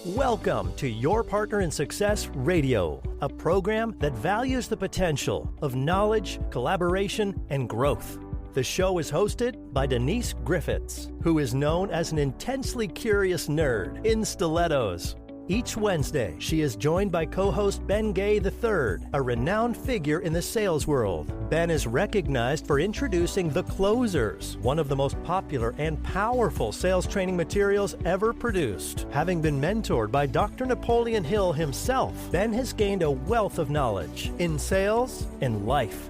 Welcome to Your Partner in Success Radio, a program that values the potential of knowledge, collaboration, and growth. The show is hosted by Denise Griffitts, who is known as an intensely curious nerd in stilettos. Each Wednesday, she is joined by co-host Ben Gay III, a renowned figure in the sales world. Ben is recognized for introducing The Closers, one of the most popular and powerful sales training materials ever produced. Having been mentored by Dr. Napoleon Hill himself, Ben has gained a wealth of knowledge in sales and life.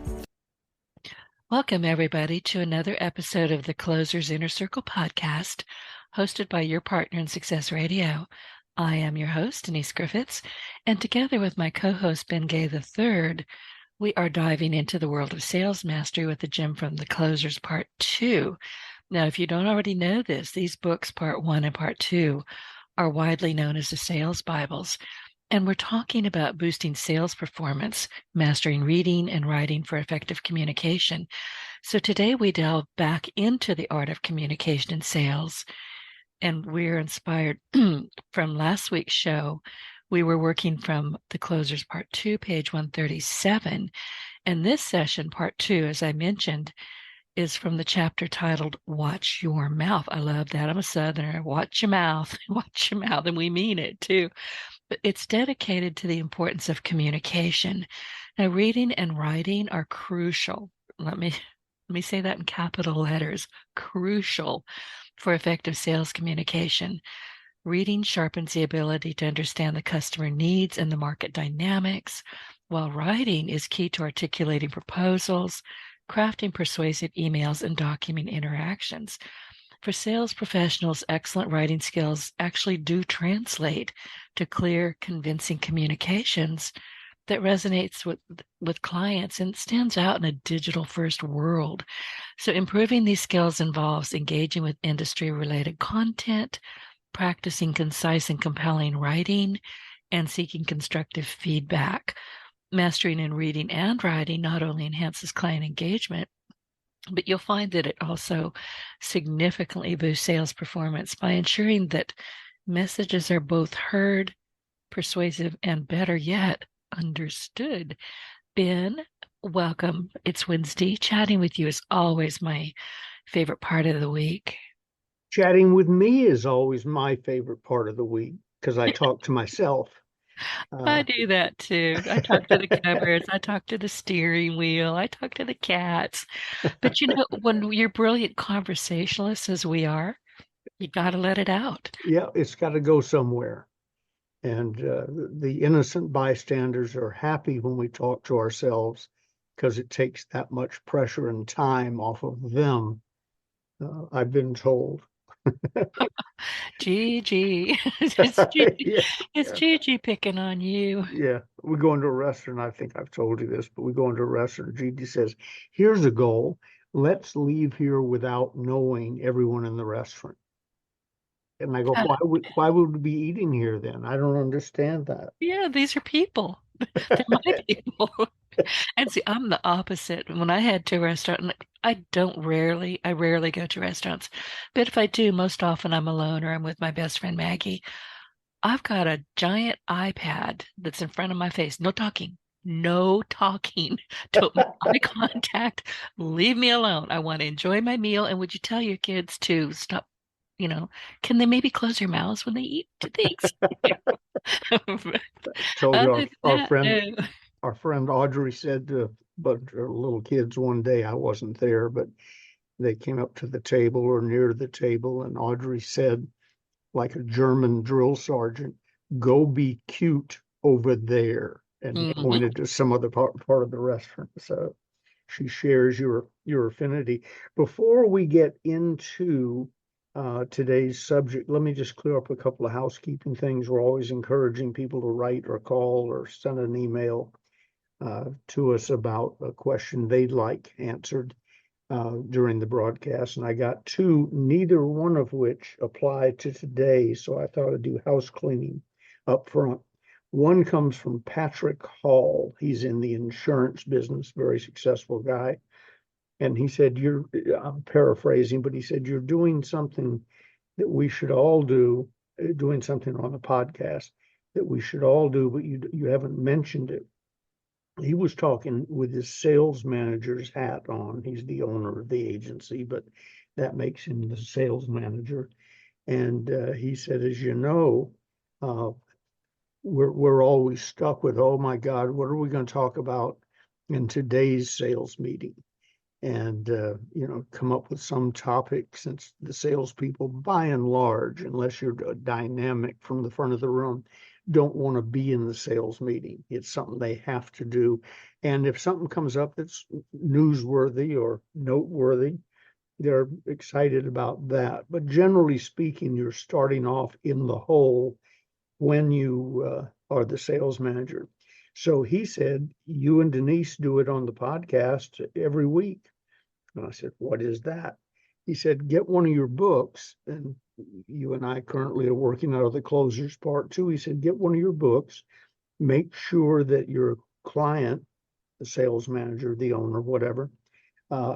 Welcome, everybody, to another episode of the Closers Inner Circle podcast, hosted by Your Partner in Success Radio. I am your host, Denise Griffitts, and together with my co-host, Ben Gay III, we are diving into the world of sales mastery with the gem from The Closers Part 2. Now, if you don't already know this, these books, Part 1 and Part 2, are widely known as the Sales Bibles, and we're talking about boosting sales performance, mastering reading and writing for effective communication. So today we delve back into the art of communication in sales, and we're inspired from last week's show. We were working from The Closers Part 2, page 137. And this session, Part 2, as I mentioned, is from the chapter titled Watch Your Mouth. I love that. I'm a Southerner. Watch your mouth. Watch your mouth. And we mean it too. But it's dedicated to the importance of communication. Now, reading and writing are crucial. Let me say that in capital letters. Crucial for effective sales communication. Reading sharpens the ability to understand the customer needs and the market dynamics, while writing is key to articulating proposals, crafting persuasive emails, and documenting interactions. For sales professionals, excellent writing skills actually do translate to clear, convincing communications that resonates with clients and stands out in a digital-first world. So improving these skills involves engaging with industry-related content, practicing concise and compelling writing, and seeking constructive feedback. Mastering in reading and writing not only enhances client engagement, but you'll find that it also significantly boosts sales performance by ensuring that messages are both heard, persuasive, and better yet, understood. Ben, welcome. It's Wednesday. Chatting with you is always my favorite part of the week. Chatting with me is always my favorite part of the week because I talk to myself. I do that too. I talk to the cupboards. I talk to the steering wheel. I talk to the cats. But you know, when you're brilliant conversationalists as we are, you got to let it out. Yeah, it's got to go somewhere. And the innocent bystanders are happy when we talk to ourselves because it takes that much pressure and time off of them. I've been told. Gigi. It's Gigi picking on you. Yeah, we go into a restaurant. I think I've told you this, but we go into a restaurant. Gigi says, here's a goal. Let's leave here without knowing everyone in the restaurant. And I go, why would we be eating here then? I don't understand that. Yeah, these are people. They're my people. And see, I'm the opposite. When I head to a restaurant, I rarely go to restaurants. But if I do, most often I'm alone or I'm with my best friend Maggie. I've got a giant iPad that's in front of my face. No talking. No talking. Don't make eye contact. Leave me alone. I want to enjoy my meal. And would you tell your kids to stop? You know, can they maybe close their mouths when they eat things? Told you our friend Audrey said to her little kids one day, I wasn't there, but they came up to the table or near the table, and Audrey said, like a German drill sergeant, go be cute over there, and pointed to some other part of the restaurant. So she shares your affinity. Before we get into today's subject, let me just clear up a couple of housekeeping things. We're always encouraging people to write or call or send an email to us about a question they'd like answered during the broadcast. And I got two, neither one of which apply to today, so I thought I'd do house cleaning up front. One comes from Patrick Hall. He's in the insurance business, very successful guy. And he said, I'm paraphrasing, but he said, you're doing something that we should all do doing something on the podcast that we should all do, but you haven't mentioned it. He was talking with his sales manager's hat on. He's the owner of the agency, but that makes him the sales manager. And he said, as you know, we're always stuck with, oh my God, what are we going to talk about in today's sales meeting? And come up with some topic, since the salespeople, by and large, unless you're dynamic from the front of the room, don't want to be in the sales meeting. It's something they have to do. And if something comes up that's newsworthy or noteworthy, they're excited about that. But generally speaking, you're starting off in the hole when you are the sales manager. So he said, you and Denise do it on the podcast every week. And I said, what is that? He said, get one of your books. And you and I currently are working out of the Closers Part 2. He said, get one of your books, make sure that your client, the sales manager, the owner, whatever,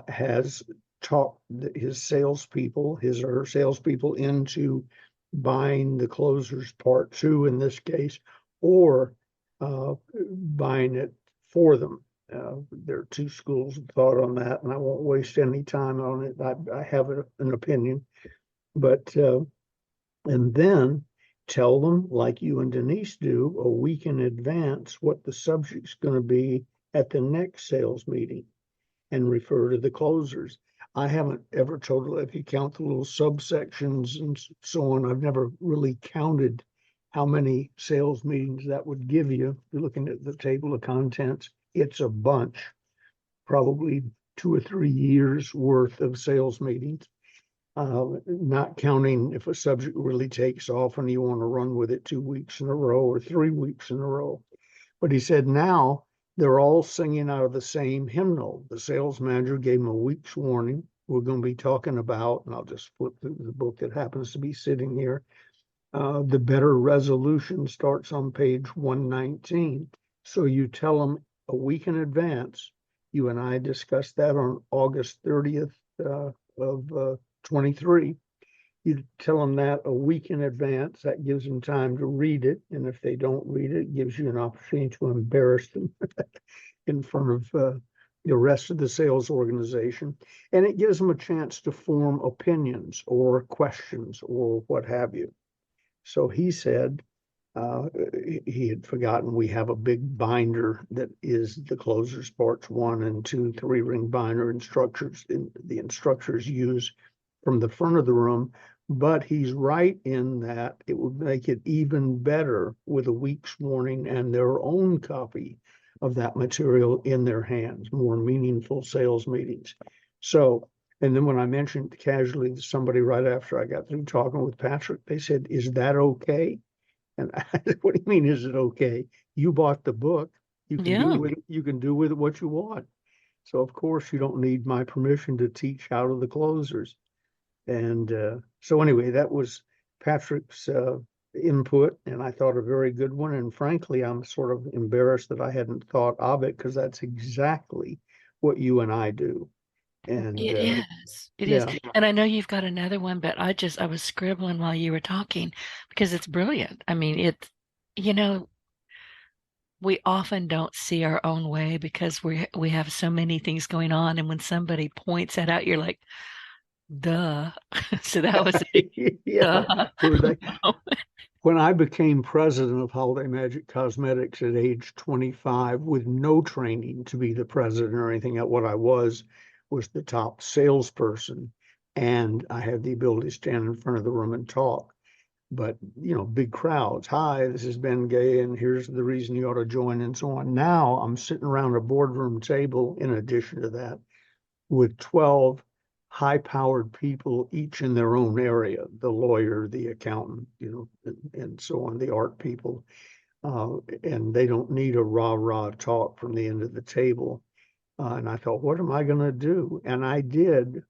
has talked his salespeople, his or her salespeople, into buying the Closers Part 2 in this case, or buying it for them. There are two schools of thought on that, and I won't waste any time on it. I have an opinion, but and then tell them, like you and Denise do, a week in advance what the subject's going to be at the next sales meeting, and refer to the closers. I haven't ever told, if you count the little subsections and so on, I've never really counted how many sales meetings that would give you. If you're looking at the table of contents, it's a bunch, probably 2 or 3 years worth of sales meetings, not counting if a subject really takes off and you want to run with it 2 weeks in a row or 3 weeks in a row. But he said now they're all singing out of the same hymnal. The sales manager gave them a week's warning. We're going to be talking about, and I'll just flip through the book that happens to be sitting here. The better resolution starts on page 119. So you tell them a week in advance. You and I discussed that on August 30th of 23. You tell them that a week in advance. That gives them time to read it. And if they don't read it, it gives you an opportunity to embarrass them in front of the rest of the sales organization. And it gives them a chance to form opinions or questions or what have you. So he said, he had forgotten we have a big binder that is the Closers Parts 1 and 2 3-ring binder instructors. The instructors use from the front of the room, but he's right in that it would make it even better with a week's warning and their own copy of that material in their hands, more meaningful sales meetings. So, and then when I mentioned casually to somebody right after I got through talking with Patrick, they said, is that okay? And I said, what do you mean, is it okay? You bought the book. You can do with it, you can do with it what you want. So of course you don't need my permission to teach out of the closers. And so anyway, that was Patrick's input, and I thought a very good one. And frankly, I'm sort of embarrassed that I hadn't thought of it, because that's exactly what you and I do. And It is. It is. And I know you've got another one, but I was scribbling while you were talking because it's brilliant. I mean, we often don't see our own way because we have so many things going on. And when somebody points that out, you're like, duh. So that was yeah. When I became president of Holiday Magic Cosmetics at age 25, with no training to be the president or anything, what I was the top salesperson, and I had the ability to stand in front of the room and talk. But, big crowds. Hi, this is Ben Gay, and here's the reason you ought to join, and so on. Now I'm sitting around a boardroom table, in addition to that, with 12 high-powered people, each in their own area, the lawyer, the accountant, and so on, the art people. And they don't need a rah-rah talk from the end of the table. And I thought, what am I going to do? And I did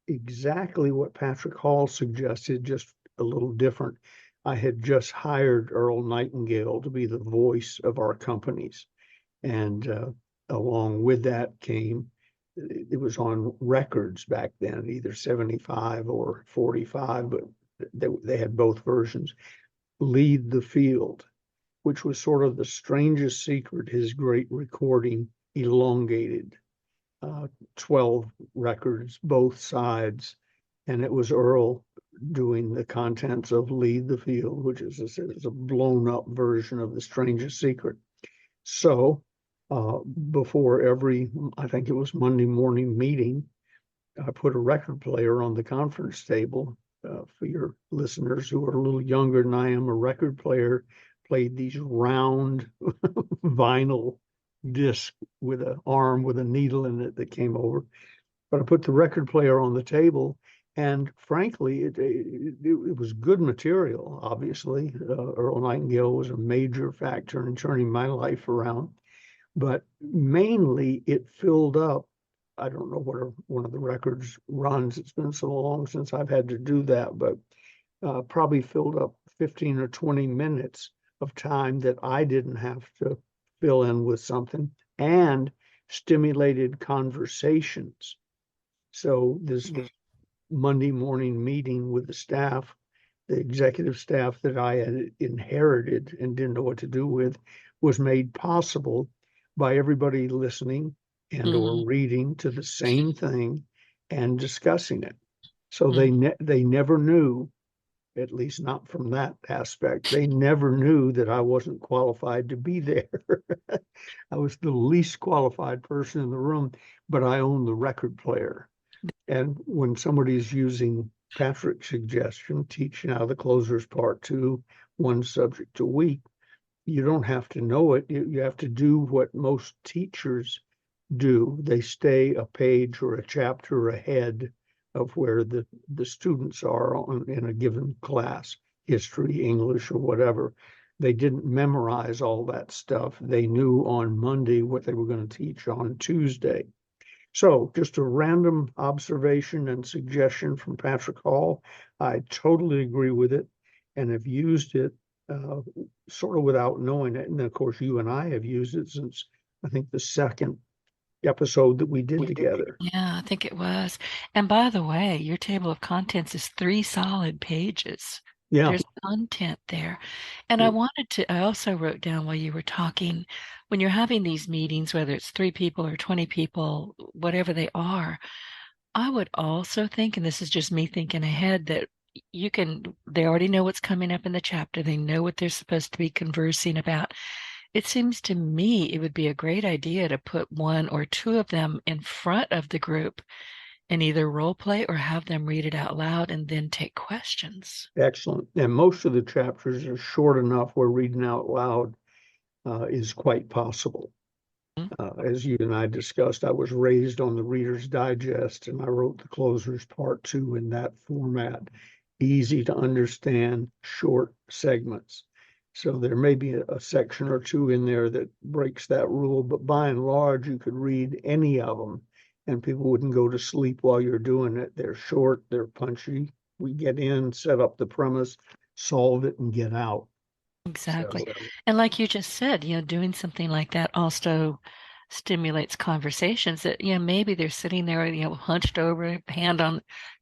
exactly what Patrick Hall suggested, just a little different. I had just hired Earl Nightingale to be the voice of our companies. And along with that came, it was on records back then, either 75 or 45, but they had both versions. Lead the Field, which was sort of the strangest secret, his great recording elongated, 12 records, both sides. And it was Earl doing the contents of Lead the Field, which is a blown up version of The Strangest Secret. So before every, I think it was Monday morning meeting, I put a record player on the conference table. For your listeners who are a little younger than I am, a record player played these round vinyl disc with an arm with a needle in it that came over. But I put the record player on the table, and frankly, it was good material. Obviously, Earl Nightingale was a major factor in turning my life around, but mainly it filled up. I don't know what one of the records runs. It's been so long since I've had to do that, but probably filled up 15 or 20 minutes of time that I didn't have to fill in with something, and stimulated conversations. So this Monday morning meeting with the staff, the executive staff that I had inherited and didn't know what to do with, was made possible by everybody listening and or reading to the same thing and discussing it. So they never knew, at least not from that aspect, they never knew that I wasn't qualified to be there. I was the least qualified person in the room, but I owned the record player. And when somebody's using Patrick's suggestion, teach now the closers part 2, one subject a week, you don't have to know it. You have to do what most teachers do. They stay a page or a chapter ahead of where the students are in a given class, history, English, or whatever. They didn't memorize all that stuff. They knew on Monday what they were going to teach on Tuesday. So just a random observation and suggestion from Patrick Hall. I totally agree with it and have used it sort of without knowing it. And of course, you and I have used it since I think the second episode that we did together. Yeah, I think it was. And by the way, your table of contents is 3 solid pages. Yeah. There's content there. And I also wrote down while you were talking, when you're having these meetings, whether it's 3 people or 20 people, whatever they are, I would also think, and this is just me thinking ahead, that they already know what's coming up in the chapter. They know what they're supposed to be conversing about. It seems to me it would be a great idea to put 1 or 2 of them in front of the group and either role play or have them read it out loud and then take questions. Excellent. And most of the chapters are short enough where reading out loud is quite possible. As you and I discussed, I was raised on the Reader's Digest, and I wrote the closers part 2 in that format. Easy to understand, short segments. So there may be a section or 2 in there that breaks that rule, but by and large, you could read any of them and people wouldn't go to sleep while you're doing it. They're short, they're punchy. We get in, set up the premise, solve it, and get out. Exactly. So, and like you just said, doing something like that also stimulates conversations that, maybe they're sitting there, hunched over, hand on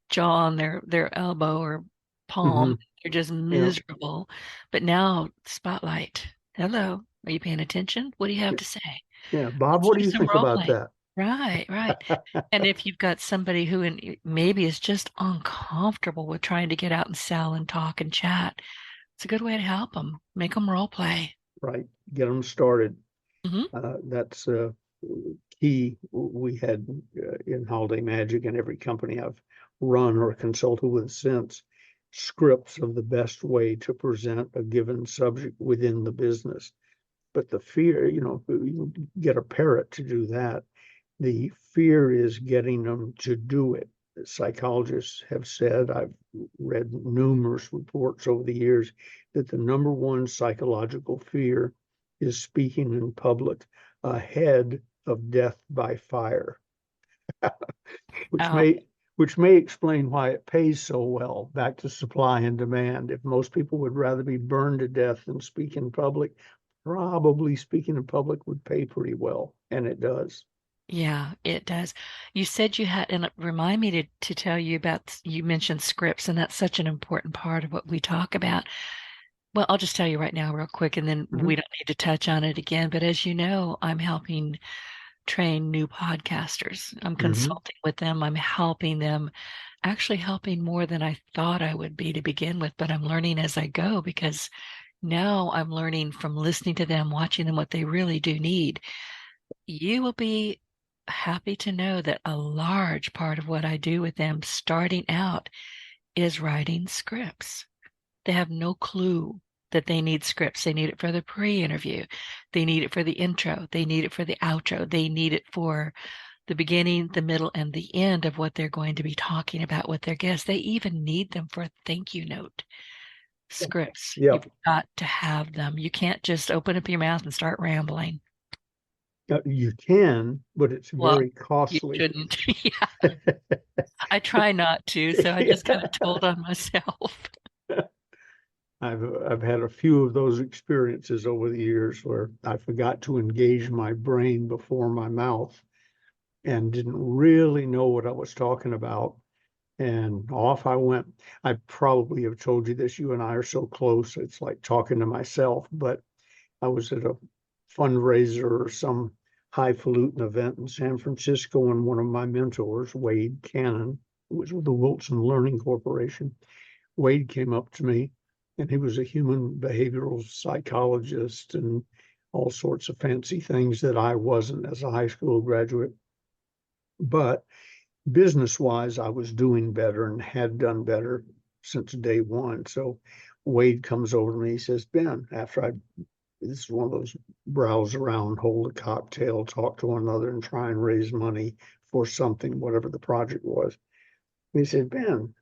jaw on their elbow or palm. They're just miserable. But now, spotlight. Hello. Are you paying attention? What do you have to say? Yeah. Bob, what do you think about that? Right. And if you've got somebody who maybe is just uncomfortable with trying to get out and sell and talk and chat, it's a good way to help them, make them role play. Right. Get them started. That's key. We had in Holiday Magic and every company I've run or consulted with since, scripts of the best way to present a given subject within the business. But the fear, you get a parrot to do that. The fear is getting them to do it. Psychologists have said, I've read numerous reports over the years, that the number 1 psychological fear is speaking in public ahead of death by fire, which may explain why it pays so well. Back to supply and demand. If most people would rather be burned to death than speak in public, probably speaking in public would pay pretty well, and it does. Yeah, it does. You said you had, and remind me to tell you about, you mentioned scripts, and that's such an important part of what we talk about. Well, I'll just tell you right now, real quick, and then Hmm. we don't need to touch on it again. But as you know, I'm helping train new podcasters. I'm Hmm. consulting with them. I'm helping them, actually helping more than I thought I would be to begin with, but I'm learning as I go because now I'm learning from listening to them, watching them, what they really do need. You will be happy to know that a large part of what I do with them starting out is writing scripts. They have no clue that they need scripts. They need it for the pre-interview. They need it for the intro. They need it for the outro. They need it for the beginning, the middle, and the end of what they're going to be talking about with their guests. They even need them for a thank you note. Scripts. You've Yep. got to have them. You can't just open up your mouth and start rambling. You can, but it's Well, very you costly. shouldn't. Yeah, I try not to, so I just kind of told on myself. I've had a few of those experiences over the years where I forgot to engage my brain before my mouth and didn't really know what I was talking about. And off I went. I probably have told you this. You and I are so close. It's like talking to myself. But I was at a fundraiser or some highfalutin event in San Francisco, and one of my mentors, Wade Cannon, who was with the Wilson Learning Corporation, Wade came up to me, and he was a human behavioral psychologist and all sorts of fancy things that I wasn't as a high school graduate. But business wise, I was doing better and had done better since day one. So Wade comes over to me. He says, Ben, after I, this is one of those browse around, hold a cocktail, talk to one another, and try and raise money for something, whatever the project was. He said, Ben,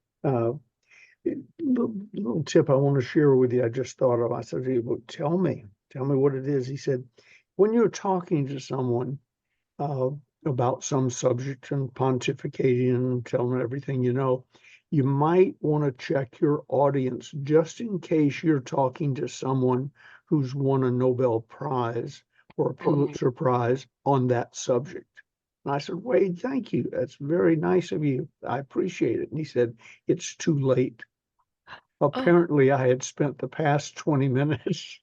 little tip I want to share with you. I just thought of. I said, hey, well, tell me what it is. He said, when you're talking to someone uh, about some subject and pontificating and telling them everything you know, you might want to check your audience just in case you're talking to someone who's won a Nobel Prize or a Oh, Pulitzer Prize on that subject. And I said, Wade, thank you. That's very nice of you. I appreciate it. And he said, it's too late. oh, Apparently, I had spent the past 20 minutes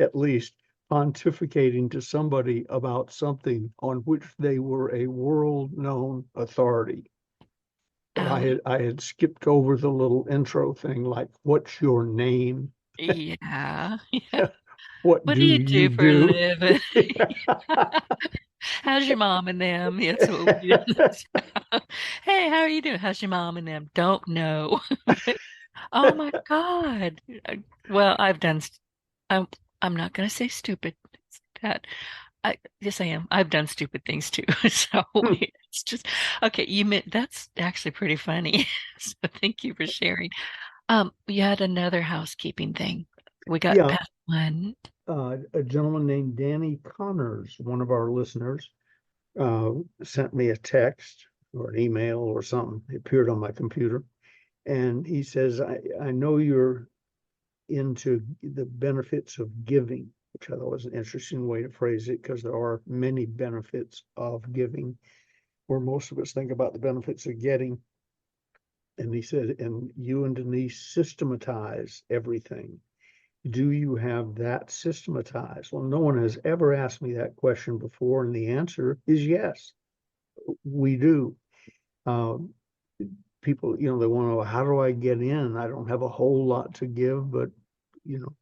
at least pontificating to somebody about something on which they were a world-known authority. But oh, I had skipped over the little intro thing like, what's your name? yeah. What What do do you you do for a do? living? How's your mom and them? That's what we do. Hey, how are you doing? How's your mom and them? Don't know. Oh my God. Well, I'm I'm not gonna say stupid. That yes, I am. I've done stupid things too. So it's just okay. You meant that's actually pretty funny. So thank you for sharing. You had another housekeeping thing. We got Yeah, past one. a gentleman named Danny Connors, one of our listeners, sent me a text or an email or something. It appeared on my computer. And he says, I know you're into the benefits of giving, which I thought was an interesting way to phrase it because there are many benefits of giving, where most of us think about the benefits of getting. And he said, and you and Denise systematize everything. Do you have that systematized? Well, no one has ever asked me that question before, and the answer is yes, we do. Um, People, they want to know, how do I get in? I don't have a whole lot to give, but you know,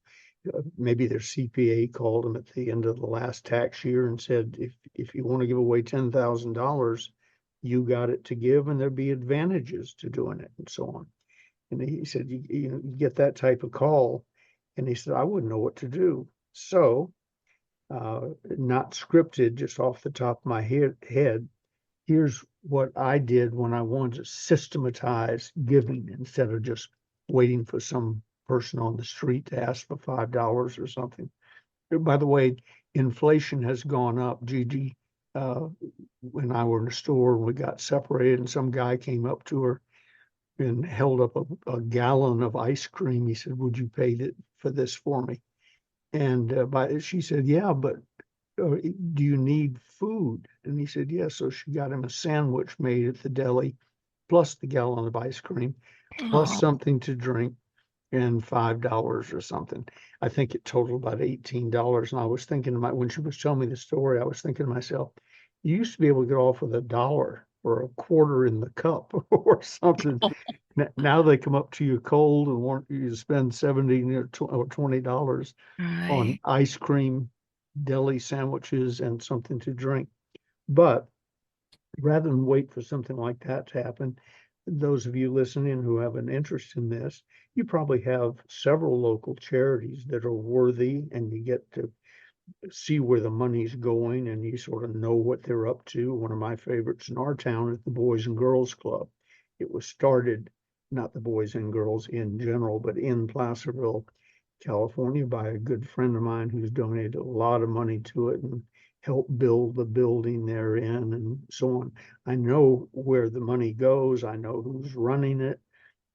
maybe their CPA called them at the end of the last tax year and said, if you want to give away $10,000, you got it to give, and there'd be advantages to doing it, and so on. And he said, you get that type of call, and he said, I wouldn't know what to do. So, not scripted, just off the top of my head, here's what I did when I wanted to systematize giving instead of just waiting for some person on the street to ask for $5 or something. By the way, inflation has gone up. Gigi, uh, when I were in the store and we got separated, and some guy came up to her and held up a gallon of ice cream. He said, "Would you pay for this for me?" And she said, "Yeah, but do you need food? And he said, yes. So she got him a sandwich made at the deli, plus the gallon of ice cream, plus Oh, something to drink, and $5 or something. I think it totaled about $18. And I was thinking when she was telling me the story, I was thinking to myself, you used to be able to get off with $1 or a quarter in the cup or something. Now they come up to you cold and want you to spend $70 or $20 on right. ice cream, deli sandwiches, and something to drink. But rather than wait for something like that to happen, those of you listening who have an interest in this, you probably have several local charities that are worthy, and you get to see where the money's going and you sort of know what they're up to. One of my favorites in our town is the Boys and Girls Club. It was started, not the Boys and Girls in general, but in Placerville, California, by a good friend of mine who's donated a lot of money to it and helped build the building they're in and so on. I know where the money goes. I know who's running it,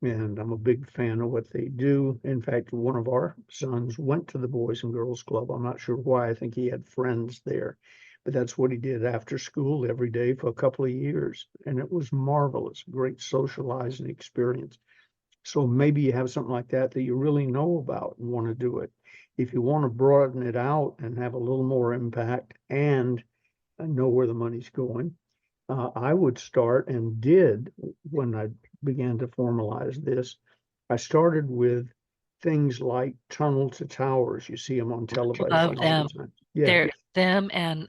and I'm a big fan of what they do. In fact, one of our sons went to the Boys and Girls Club. I'm not sure why. I think he had friends there, but that's what he did after school every day for a couple of years. And it was marvelous, great socializing experience. So maybe you have something like that that you really know about and want to do it. If you want to broaden it out and have a little more impact and know where the money's going, I would start and did when I began to formalize this. I started with things like tunnel to towers. You see them on Love television all the them. time. Yeah, They're them and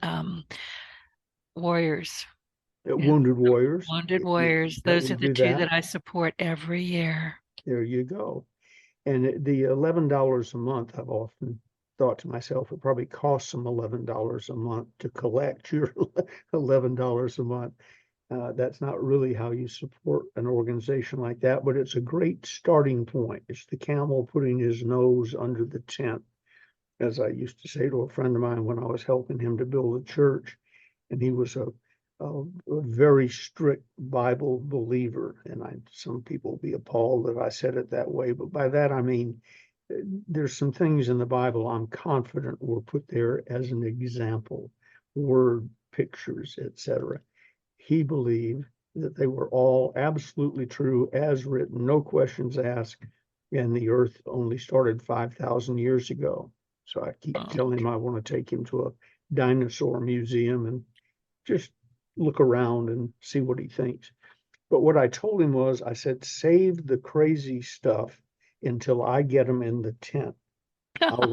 warriors. Yeah. Wounded Warriors. Wounded Warriors. Yeah, Those we are the do two that. that I support every year. There you go. And the $11 a month, I've often thought to myself, it probably costs them $11 a month to collect your $11 a month. That's not really how you support an organization like that, but it's a great starting point. It's the camel putting his nose under the tent, as I used to say to a friend of mine when I was helping him to build a church. And he was a very strict Bible believer. And some people will be appalled that I said it that way, but by that I mean there's some things in the Bible I'm confident were put there as an example, word pictures, etc. He believed that they were all absolutely true as written, no questions asked, and the earth only started 5,000 years ago. So I keep Oh, telling him I want to take him to a dinosaur museum and just look around and see what he thinks. But what I told him was, I said, save the crazy stuff until I get him in the tent. I'll,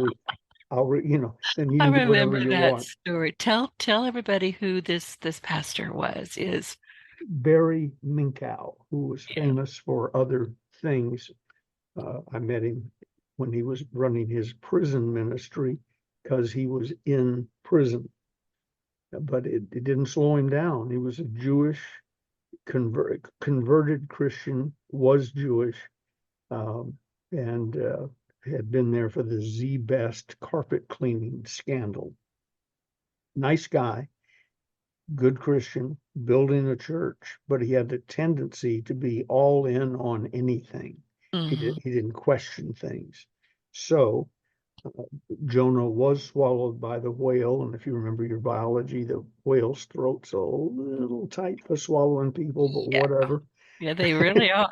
re, then you I can do whatever remember you that want. story. Tell everybody who this pastor is. Barry Minkow, who was Yeah. famous for other things. I met him when he was running his prison ministry because he was in prison, but it didn't slow him down. He was a Jewish converted Christian, was Jewish, um, and had been there for the Z Best carpet cleaning scandal. Nice guy, good Christian, building a church, but he had a tendency to be all in on anything. Mhm. He didn't question things. So Jonah was swallowed by the whale, and if you remember your biology, the whale's throat's a little tight for swallowing people, but Yeah. whatever. Yeah, they really are.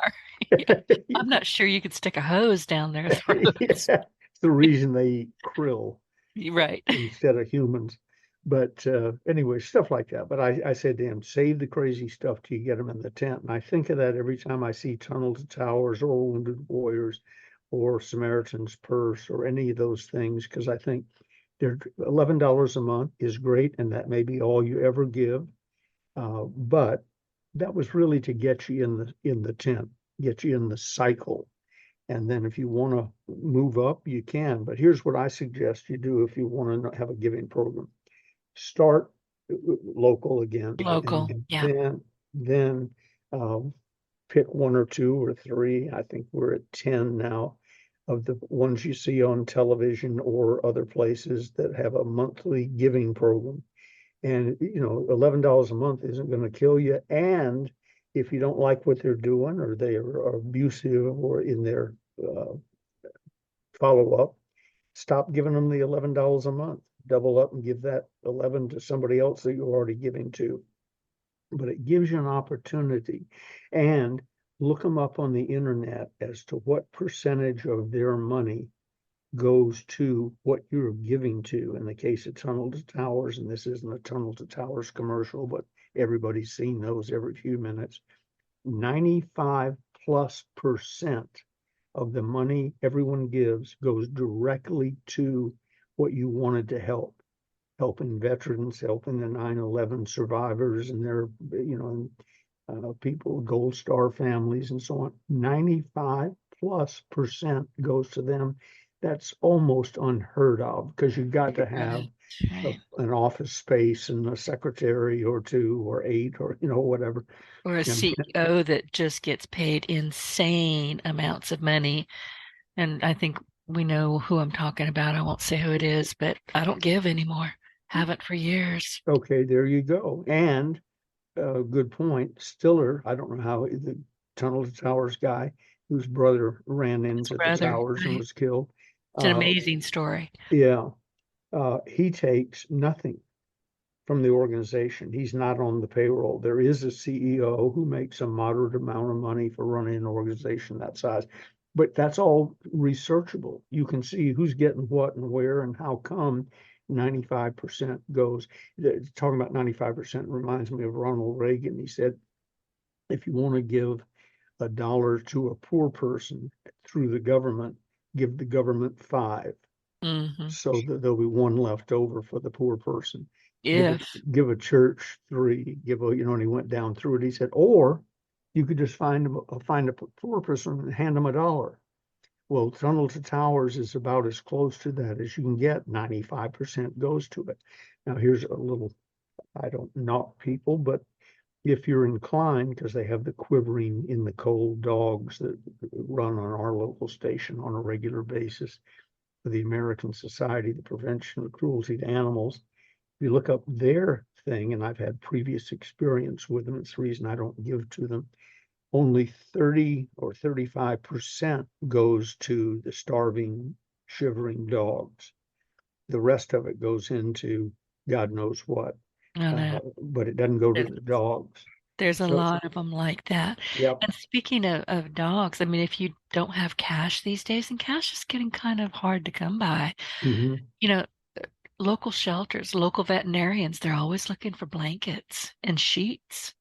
Yeah. I'm not sure you could stick a hose down their throats. Yeah, it's the reason they eat krill You're right. instead of humans. But anyway, stuff like that. But I said to him, save the crazy stuff till you get them in the tent. And I think of that every time I see Tunnel to Towers or Wounded Warriors or Samaritan's Purse or any of those things, because I think they're $11 a month is great, and that may be all you ever give. But that was really to get you in the tent, get you in the cycle. And then if you want to move up, you can. But here's what I suggest you do if you want to have a giving program. Start local again, Local. and Yeah. then um, pick one or two or three. I think we're at 10 now of the ones you see on television or other places that have a monthly giving program. And $11 a month isn't going to kill you. And if you don't like what they're doing, or they are abusive, or in their follow up, stop giving them the $11 a month. double up and give that 11 to somebody else that you're already giving to. But it gives you an opportunity. And look them up on the internet as to what percentage of their money goes to what you're giving to. In the case of Tunnel to Towers, and this isn't a Tunnel to Towers commercial, but everybody's seen those every few minutes, 95+% of the money everyone gives goes directly to what you wanted to help. Helping veterans, helping the 9/11 survivors and their, people, Gold Star families and so on. 95+% goes to them. That's almost unheard of, because you've got to have an office space and a secretary or two or 8 or, whatever. Or a CEO that just gets paid insane amounts of money. And I think we know who I'm talking about. I won't say who it is, but I don't give anymore. Haven't for years. Okay, there you go. And good point. Stiller, I don't know how, the Tunnel to Towers guy whose brother ran into the towers and was killed. It's an amazing story. Yeah. He takes nothing from the organization. He's not on the payroll. There is a CEO who makes a moderate amount of money for running an organization that size, but that's all researchable. You can see who's getting what and where and how come 95% goes. Talking about 95% reminds me of Ronald Reagan. He said, if you want to give $1 to a poor person through the government, give the government 5. So that there'll be 1 left over for the poor person. Give a church 3, and he went down through it. He said, or you could just find a poor person and hand them $1. Well, Tunnel to Towers is about as close to that as you can get. 95% goes to it. Now, here's a little, I don't knock people, but if you're inclined, because they have the Quivering in the Cold dogs that run on our local station on a regular basis for the American Society, the Prevention of Cruelty to Animals. If you look up their thing, and I've had previous experience with them, it's the reason I don't give to them, only 30 or 35% goes to the starving, shivering dogs. The rest of it goes into God knows what, but it doesn't go to the dogs. There's a lot of them like that. Yep. And speaking of dogs, I mean, if you don't have cash these days, and cash is getting kind of hard to come by, local shelters, local veterinarians, they're always looking for blankets and sheets,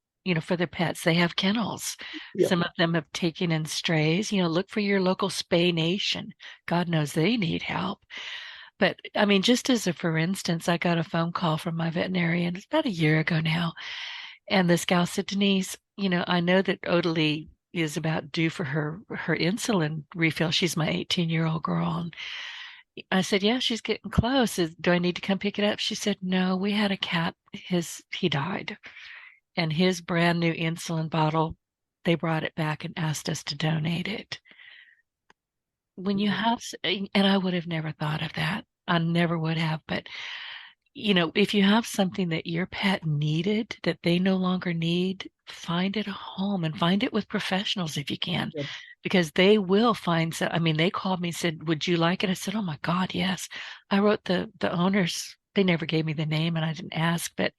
for their pets. They have kennels. Yep. Some of them have taken in strays. Look for your local spay nation. God knows they need help. But I mean, just for instance, I got a phone call from my veterinarian, it's about a year ago now. And this gal said, Denise, I know that Odalie is about due for her insulin refill. She's my 18-year-old girl. And I said, yeah, she's getting close. Do I need to come pick it up? She said, no, we had a cat. He died. And his brand new insulin bottle, they brought it back and asked us to donate it. When you have, and I would have never thought of that. I never would have. But, if you have something that your pet needed that they no longer need, find it a home and find it with professionals if you can. Yep. Because they will find some. I mean, they called me and said, would you like it? I said, oh my God, yes. I wrote the owners. They never gave me the name and I didn't ask, but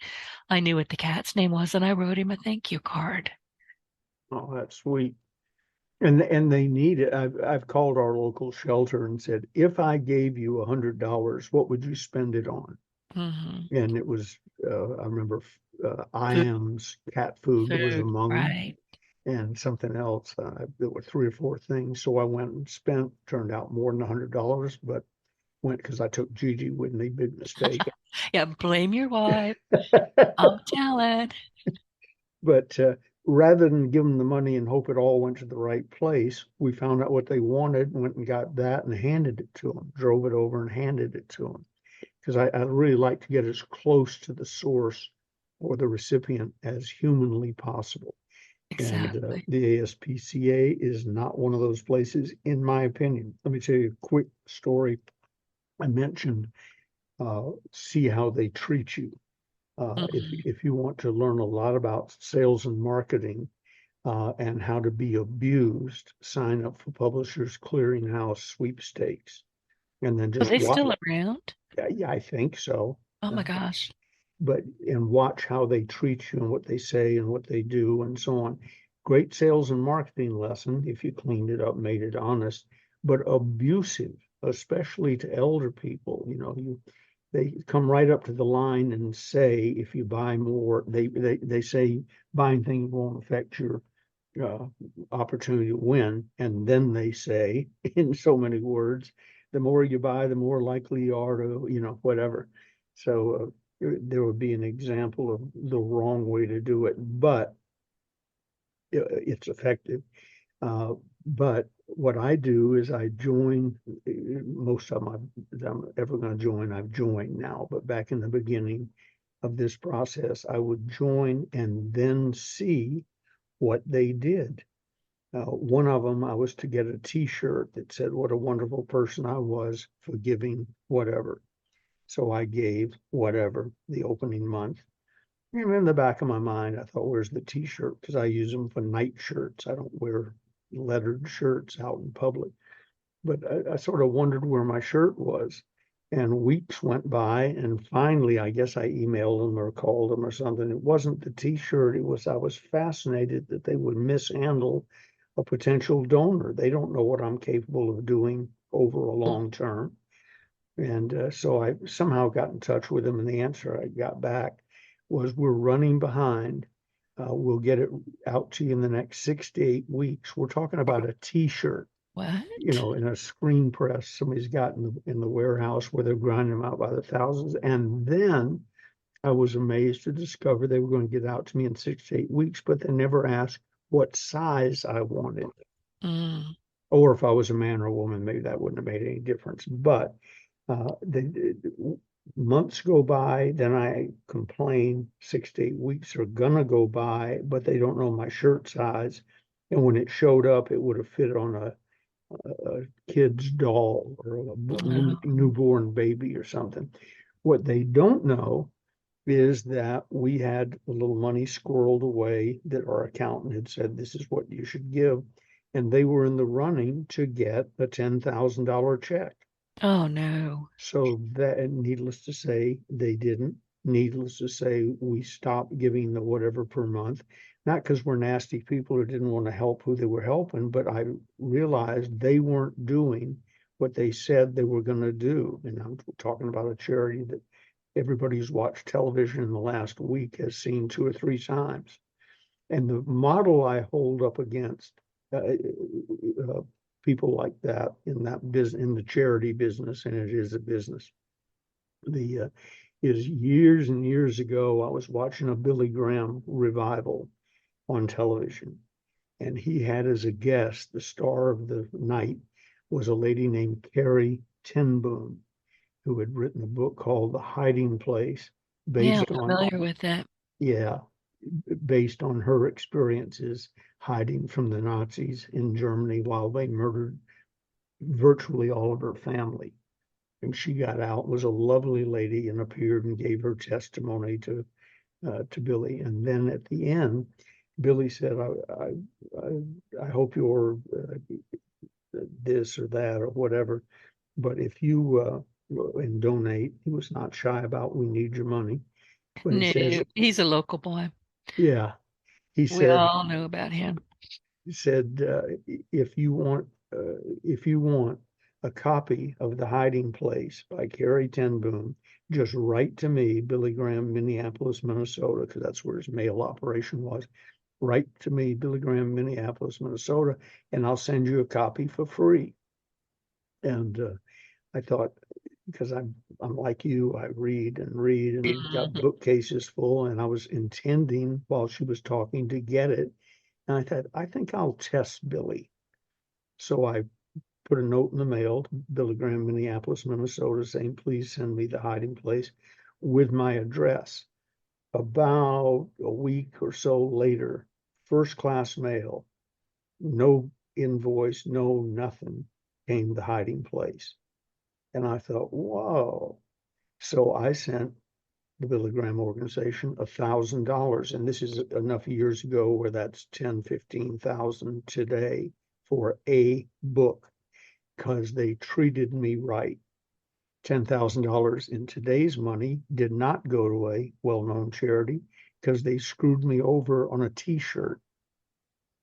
I knew what the cat's name was and I wrote him a thank you card. Oh, that's sweet. And they need it. I've called our local shelter and said, if I gave you $100, what would you spend it on? Mm-hmm. And it was, I remember IAM's cat food was among them, and something else. There were 3 or 4 things. So I went and spent, turned out more than $100, but went because I took Gigi with me. Big mistake. Yeah, blame your wife. I'm telling. But rather than give them the money and hope it all went to the right place, we found out what they wanted, went and got that and handed it to them, drove it over and handed it to them. Because I really like to get as close to the source or the recipient as humanly possible. Exactly. And the ASPCA is not one of those places, in my opinion. Let me tell you a quick story. I mentioned see how they treat you. If you want to learn a lot about sales and marketing and how to be abused, sign up for Publishers Clearinghouse sweepstakes. and then Are just they watch. still around? Yeah, I think so. Oh my gosh. But and watch how they treat you and what they say and what they do and so on. Great sales and marketing lesson if you cleaned it up, made it honest, but abusive, especially to elder people. They come right up to the line and say, if you buy more, they say buying things won't affect your uh, opportunity to win. And then they say, in so many words, the more you buy, the more likely you are to, whatever. So there would be an example of the wrong way to do it, but it's effective. Uh, but what I do is I join most of them I'm ever going to join. I've joined now, but back in the beginning of this process, I would join and then see what they did. One of them, I was to get a T-shirt that said what a wonderful person I was for giving whatever. So I gave whatever the opening month. And in the back of my mind, I thought, where's the T-shirt? Because I use them for night shirts. I don't wear lettered shirts out in public. But I sort of wondered where my shirt was. And weeks went by, and finally, I guess I emailed them or called them or something. It wasn't the T-shirt. I was fascinated that they would mishandle a potential donor. They don't know what I'm capable of doing over a long term. And so I somehow got in touch with them, and the answer I got back was, we're running behind. We'll get it out to you in the next 6 to 8 weeks. We're talking about a T-shirt, What? in a screen press somebody's got in the warehouse where they're grinding them out by the thousands. And then I was amazed to discover they were going to get out to me in 6 to 8 weeks, but they never asked what size I wanted. Mm. Or if I was a man or a woman, maybe that wouldn't have made any difference. But months go by, then I complain. 6 to 8 weeks are gonna go by, but they don't know my shirt size. And when it showed up, it would have fit on a kid's doll or a Oh. newborn baby or something. What they don't know is that we had a little money squirreled away that our accountant had said, this is what you should give. And they were in the running to get a $10,000 check. Oh no. So that, needless to say, they didn't. Needless to say, we stopped giving the whatever per month, not because we're nasty people who didn't want to help who they were helping, but I realized they weren't doing what they said they were going to do. And I'm talking about a charity that everybody who's watched television in the last week has seen 2 or 3 times. And the model I hold up against people like that in that business, in the charity business, and it is a business. Is years and years ago, I was watching a Billy Graham revival on television, and he had as a guest, the star of the night was a lady named Carrie ten Boom, who had written a book called The Hiding Place, Yeah, based I'm on, familiar with that. yeah, based on her experiences hiding from the Nazis in Germany while they murdered virtually all of her family. And she got out, was a lovely lady, and appeared and gave her testimony to Billy. And then at the end, Billy said, I hope you're this or that or whatever, but if you and donate, he was not shy about, we need your money. But he says, No, he's a local boy. yeah, he We said, all know about him. if you want, a copy of The Hiding Place by Carrie ten Boom, just write to me, Billy Graham, Minneapolis, Minnesota, because that's where his mail operation was. Write to me, Billy Graham, Minneapolis, Minnesota, and I'll send you a copy for free. And I thought, because I'm like you, I read and got Mhm. bookcases full, and I was intending while she was talking to get it. And I thought, I think I'll test Billy. So I put a note in the mail to Billy Graham, Minneapolis, Minnesota, saying, please send me The Hiding Place with my address. About a week or so later, first class mail, no invoice, no nothing, came The Hiding Place. And I thought, whoa. So I sent the Billy Graham organization $1,000. And this is enough years ago where that's 10, 15,000 today for a book, because they treated me right. $10,000 in today's money did not go to a well-known charity because they screwed me over on a T-shirt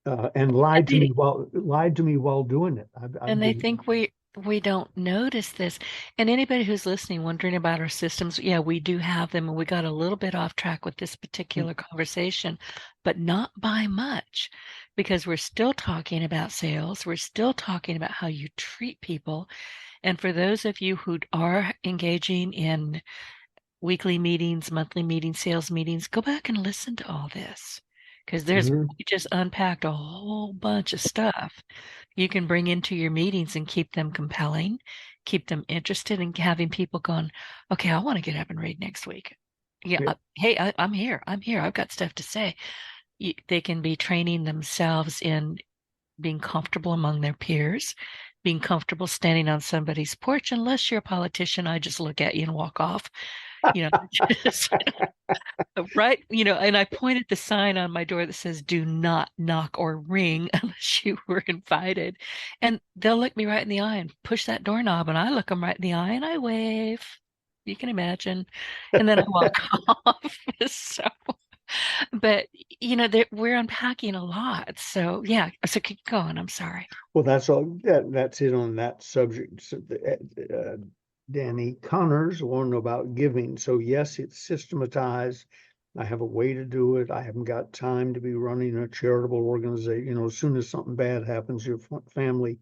and lied to me while doing it. And they think we don't notice this. And anybody who's listening, wondering about our systems, yeah, we do have them, and we got a little bit off track with this particular conversation, but not by much, because we're still talking about sales. We're still talking about how you treat people. And for those of you who are engaging in weekly meetings, monthly meetings, sales meetings, go back and listen to all this, because we just unpacked a whole bunch of stuff you can bring into your meetings and keep them compelling, keep them interested, and having people going, okay, I want to get up and read next week. Yeah. Hey, I'm here. I've got stuff to say. They can be training themselves in being comfortable among their peers, being comfortable standing on somebody's porch. Unless you're a politician, I just look at you and walk off. Just, right? And I pointed the sign on my door that says, do not knock or ring unless you were invited. And they'll look me right in the eye and push that doorknob, and I look them right in the eye and I wave. You can imagine. And then I walk off. So, but we're unpacking a lot. So yeah. So keep going. I'm sorry. Well, that's it on that subject. So, Danny Connors want to know about giving. So yes, it's systematized. I have a way to do it. I haven't got time to be running a charitable organization. As soon as something bad happens, your family,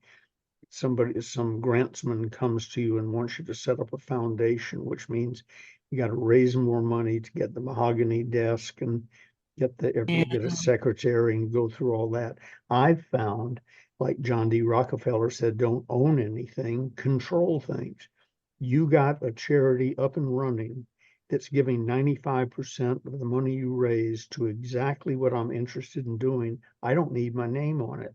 some grantsman comes to you and wants you to set up a foundation, which means you got to raise more money to get the mahogany desk and get a secretary and go through all that. I've found, like John D. Rockefeller said, don't own anything, control things. You got a charity up and running that's giving 95% of the money you raise to exactly what I'm interested in doing. I don't need my name on it.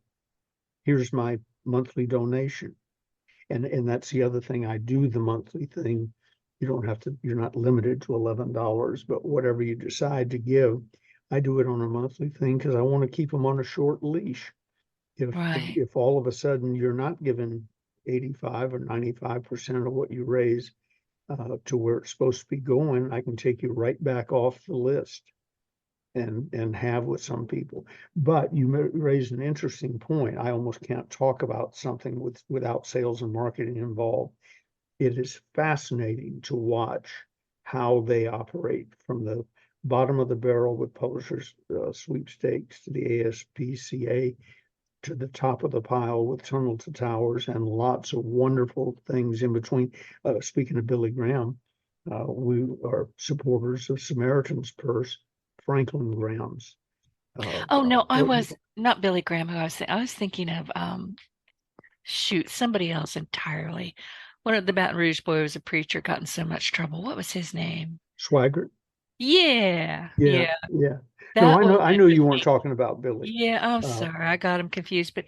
Here's my monthly donation. And that's the other thing. I do the monthly thing. You're not limited to $11, but whatever you decide to give, I do it on a monthly thing because I want to keep them on a short leash. If all of a sudden you're not giving 85 or 95% of what you raise to where it's supposed to be going, I can take you right back off the list and have with some people. But you raised an interesting point. I almost can't talk about something without sales and marketing involved. It is fascinating to watch how they operate from the bottom of the barrel with publishers sweepstakes to the ASPCA to the top of the pile with Tunnel to Towers and lots of wonderful things in between. Speaking of Billy Graham, we are supporters of Samaritan's Purse, Franklin Graham's. No, I was not Billy Graham. Who I was thinking of, somebody else entirely. One of the Baton Rouge boy was a preacher, got in so much trouble. What was his name? Swaggart. Yeah. No, I know you weren't talking about Billy. Yeah, I'm sorry, I got him confused. But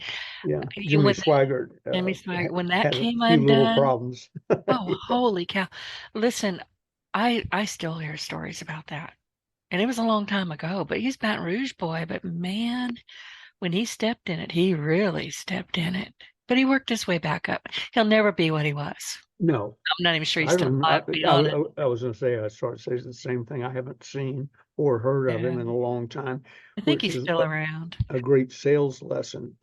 Jimmy Swaggart. When that came undone, little problems. Oh, holy cow! Listen, I still hear stories about that, and it was a long time ago. But he's Baton Rouge boy. But man, when he stepped in it, he really stepped in it. But he worked his way back up. He'll never be what he was. No, I'm not even sure he's still alive. I was going to say, I started to say the same thing. I haven't seen or heard of him in a long time. I think he's still around. A great sales lesson.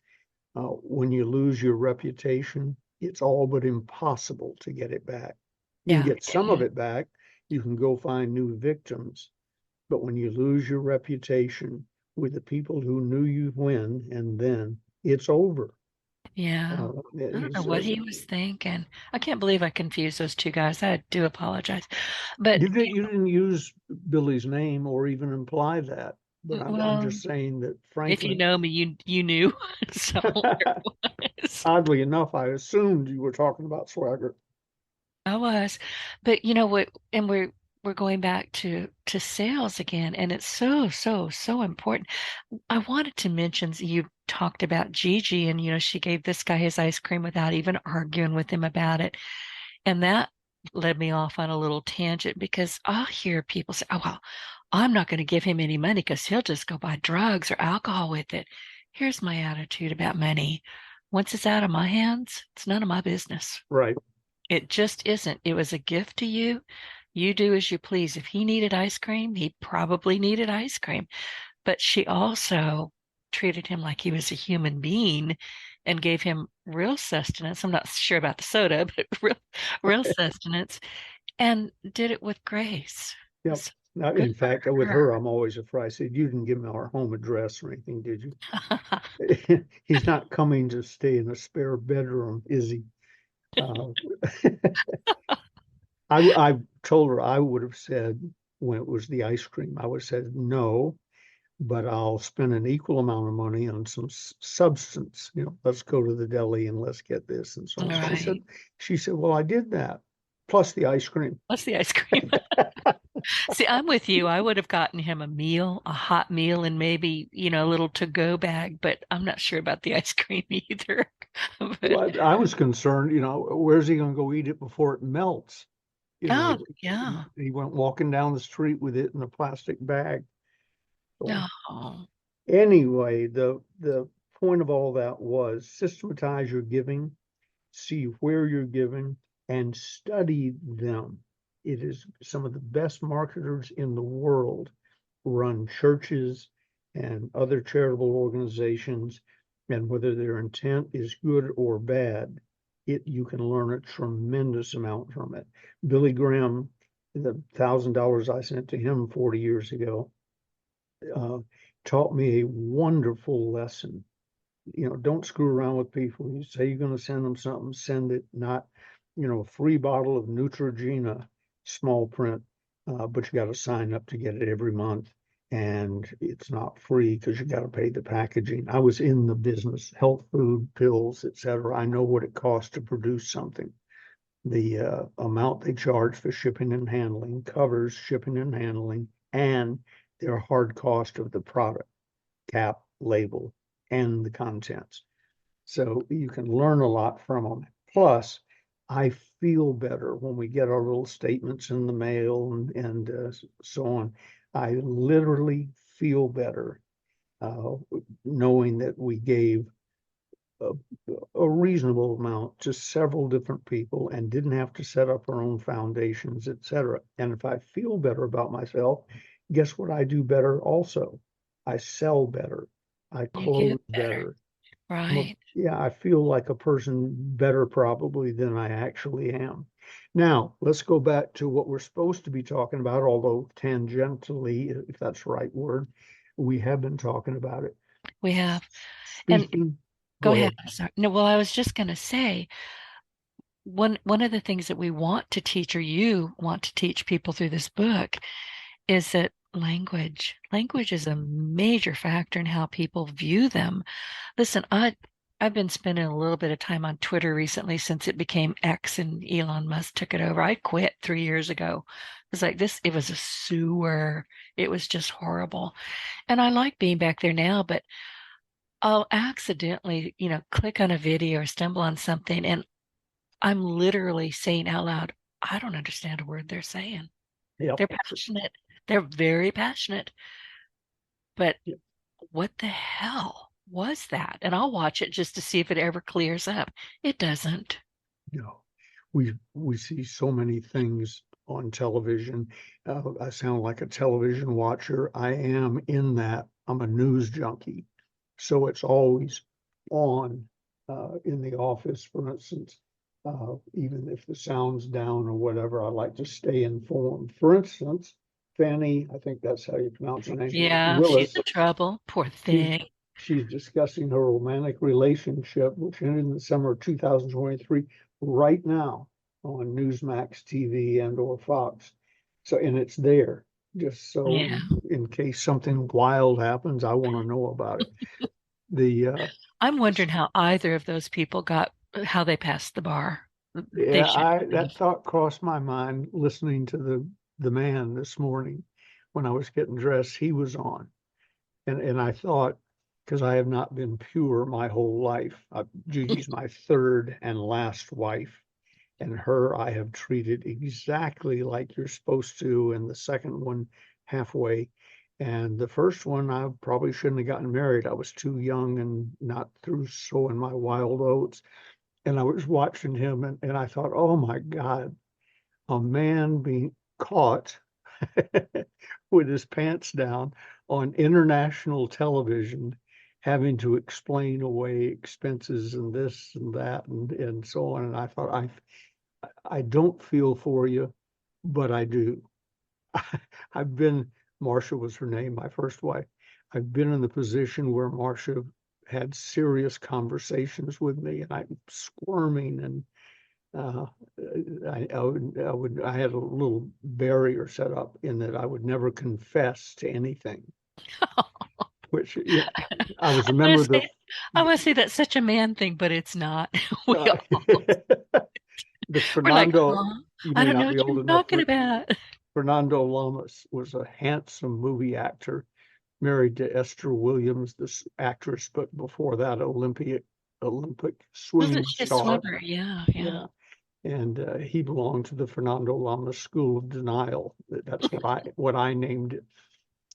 When you lose your reputation, it's all but impossible to get it back. You can get some of it back. You can go find new victims. But when you lose your reputation with the people who knew you when and then, it's over. Yeah. I don't know what he was thinking. I can't believe I confused those two guys. I do apologize. But you didn't use Billy's name or even imply that. But I'm just saying that, frankly, if you know me, you knew. So oddly enough, I assumed you were talking about Swaggart. I was, but you know what? And we're going back to sales again, and it's so important. I wanted to mention, you talked about Gigi, and she gave this guy his ice cream without even arguing with him about it, and that led me off on a little tangent, because I'll hear people say, oh, well, I'm not going to give him any money because he'll just go buy drugs or alcohol with it. Here's my attitude about money. Once it's out of my hands, it's none of my business. Right. It just isn't. It was a gift to you. You do as you please. If he needed ice cream, he probably needed ice cream. But she also treated him like he was a human being and gave him real sustenance. I'm not sure about the soda, but real sustenance, and did it with grace. Yep. So Now, good in for fact, with her. her, I'm always afraid. I said, you didn't give me our home address or anything, did you? He's not coming to stay in a spare bedroom, is he? Uh, I told her I would have said when it was the ice cream, I would have said no, but I'll spend an equal amount of money on some substance. Let's go to the deli and let's get this and so on. So Right. she said, well, I did that plus the ice cream. What's the ice cream? See, I'm with you. I would have gotten him a meal, a hot meal, and maybe, a little to-go bag, but I'm not sure about the ice cream either. But Well, I was concerned, where's he going to go eat it before it melts? oh, yeah. He went walking down the street with it in a plastic bag. So No. anyway, the point of all that was systematize your giving, see where you're giving, and study them. It is some of the best marketers in the world run churches and other charitable organizations, and whether their intent is good or bad, you can learn a tremendous amount from it. Billy Graham, the $1,000 I sent to him 40 years ago, uh, taught me a wonderful lesson. Don't screw around with people. You say you're going to send them something, send it, not, a free bottle of Neutrogena, small print, but you got to sign up to get it every month. And it's not free because you got to pay the packaging. I was in the business, health food, pills, etc. I know what it costs to produce something. The amount they charge for shipping and handling covers shipping and handling and their hard cost of the product, cap, label, and the contents. So you can learn a lot from them. Plus, I feel better when we get our little statements in the mail and so on. I literally feel better uh, knowing that we gave a, a reasonable amount to several different people and didn't have to set up our own foundations, etc. And if I feel better about myself, guess what I do better also? I sell better. I You give close better. better. Right. I feel like a person better probably than I actually am. Now, let's go back to what we're supposed to be talking about, although tangentially, if that's the right word, we have been talking about it. We have. And Speaking, go go ahead. ahead. I'm sorry. No, well, I was just going to say one of the things that we want to teach, or you want to teach people through this book, is that language is a major factor in how people view them. Listen, I've been spending a little bit of time on Twitter recently since it became X and Elon Musk took it over. I quit 3 years ago. It was like this, it was a sewer. It was just horrible. And I like being back there now, but I'll accidentally, click on a video or stumble on something, and I'm literally saying out loud, I don't understand a word they're saying. Yep. They're passionate. They're very passionate. But Yep. what the hell was that? And I'll watch it just to see if it ever clears up. It doesn't. No, we see so many things on television. I sound like a television watcher. I am in that. I'm a news junkie, so it's always on in the office, for instance. Even if the sound's down or whatever, I like to stay informed. For instance, Fannie, I think that's how you pronounce her name, Yeah, she's Willis. in trouble. Poor She's thing. she's discussing her romantic relationship, which ended in the summer of 2023, right now on Newsmax TV and or Fox. So, and it's there just so Yeah. in case something wild happens, I want to know about it. The I'm wondering how either of those people how they passed the bar. They Yeah, should that be. thought crossed my mind listening to the man this morning when I was getting dressed. He was on, and I thought, because I have not been pure my whole life. Gigi's my third and last wife, and her I have treated exactly like you're supposed to, and the second one halfway. And the first one, I probably shouldn't have gotten married. I was too young and not through sowing my wild oats. And I was watching him and I thought, oh my God, a man being caught with his pants down on international television, having to explain away expenses and this and that and so on. And I thought, I don't feel for you, but I do. I've been, Marcia was her name, my first wife. I've been in the position where Marcia had serious conversations with me and I'm squirming and I had a little barrier set up in that I would never confess to anything, which I was a member of the. I want to say that's such a man thing, but it's not. We Uh, all, the we're like, Fernando, huh? you I may don't know not be what old you're enough talking for about. Fernando Lamas was a handsome movie actor, married to Esther Williams, this actress, but before that, Olympic Wasn't swimming she a star. swimmer? Yeah, yeah. Yeah. And he belonged to the Fernando Lamas School of Denial. That's what I named it.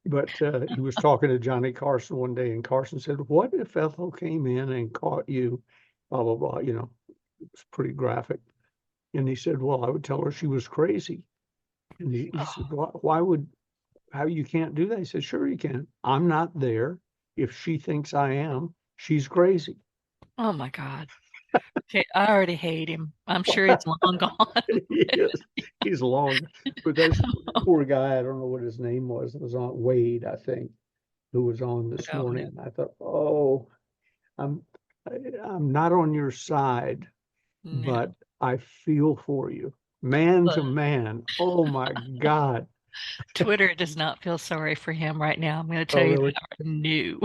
But he was talking to Johnny Carson one day, and Carson said, "What if Ethel came in and caught you?" Blah blah blah. It's pretty graphic. And he said, "Well, I would tell her she was crazy." And he said, Oh, "Why would? How you can't do that?" He said, "Sure you can. I'm not there. If she thinks I am, she's crazy." oh my God. Okay, I already hate him. I'm sure he's long gone. He is. He's long, but that's poor guy. I don't know what his name was. It was on Wade, I think, who was on this Oh no, morning. I thought, oh, I'm I'm not on your side, but no. I feel for you, man to Look, man. Oh my God. Twitter does not feel sorry for him right now. I'm going to Oh, tell you really? that. No.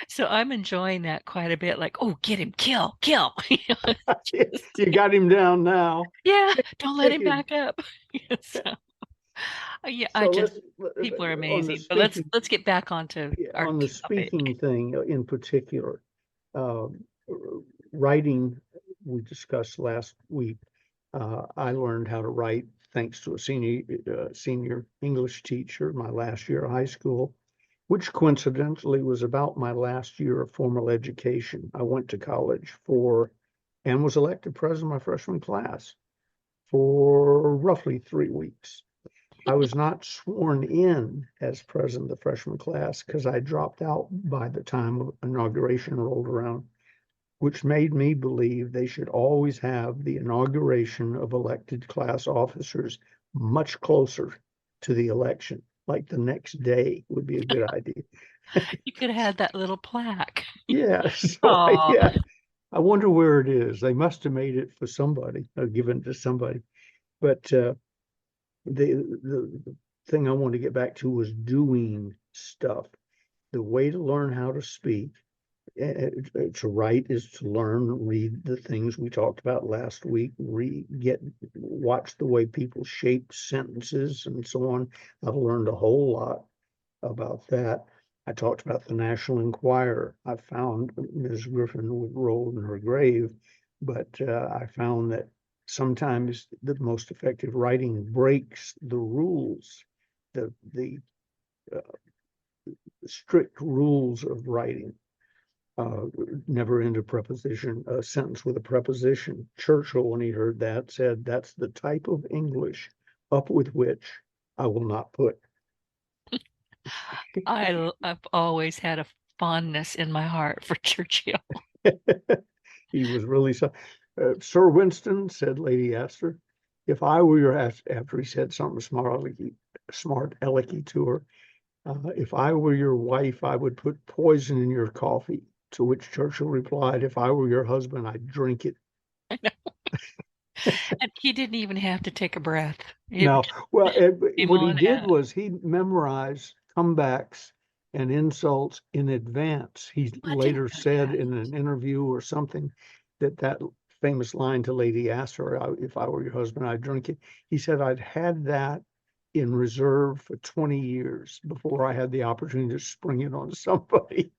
So I'm enjoying that quite a bit. Like, oh, get him, kill, kill. You got him down now. Yeah, don't let Take him him. back up. So, yeah, I So just let's people are on the amazing. But let's speaking let's get back onto our on the topic. speaking thing in particular. Um, Writing, we discussed last week. I learned how to write thanks to a senior English teacher my last year of high school, which coincidentally was about my last year of formal education. I went to college for and was elected president of my freshman class for roughly 3 weeks. I was not sworn in as president of the freshman class because I dropped out by the time of inauguration rolled around, which made me believe they should always have the inauguration of elected class officers much closer to the election, like the next day would be a good idea. You could have had that little plaque. Yeah, so Oh, yeah, I wonder where it is. They must have made it for somebody or given it to somebody. But the thing I want to get back to was doing stuff. The way to learn how to speak, to write is to learn, read the things we talked about last week, watch the way people shape sentences and so on. I've learned a whole lot about that. I talked about the National Enquirer. I found Ms. Griffin would roll in her grave, but I found that sometimes the most effective writing breaks the rules, the uh, strict rules of writing. Never end a preposition, a sentence with a preposition. Churchill, when he heard that, said, "That's the type of English up with which I will not put." I've always had a fondness in my heart for Churchill. He was really so. Sir Winston, said Lady Astor, "If I were your," after he said something smart alecky to her, "if I were your wife, I would put poison in your coffee." To which Churchill replied, "If I were your husband, I'd drink it." And he didn't even have to take a breath. It No, just well, came what he on did out. was he memorized comebacks and insults in advance. He I didn't later know said that. in an interview or something that famous line to Lady Astor, "If I were your husband, I'd drink it." He said, "I'd had that in reserve for 20 years before I had the opportunity to spring it on somebody."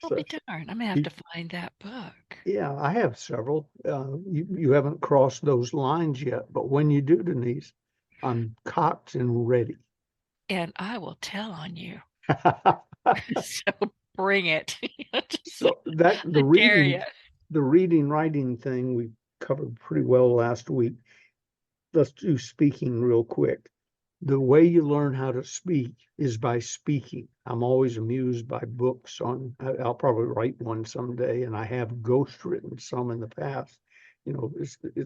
I'll So be darned. I'm gonna have he, to find that book. yeah, I have several. You haven't crossed those lines yet, but when you do, Denise, I'm cocked and ready. And I will tell on you. So bring it. Just, So that I dare you. the reading, writing thing we covered pretty well last week. Let's do speaking real quick. The way you learn how to speak is by speaking. I'm always amused by books on, I'll probably write one someday, and I have ghost written some in the past. You know,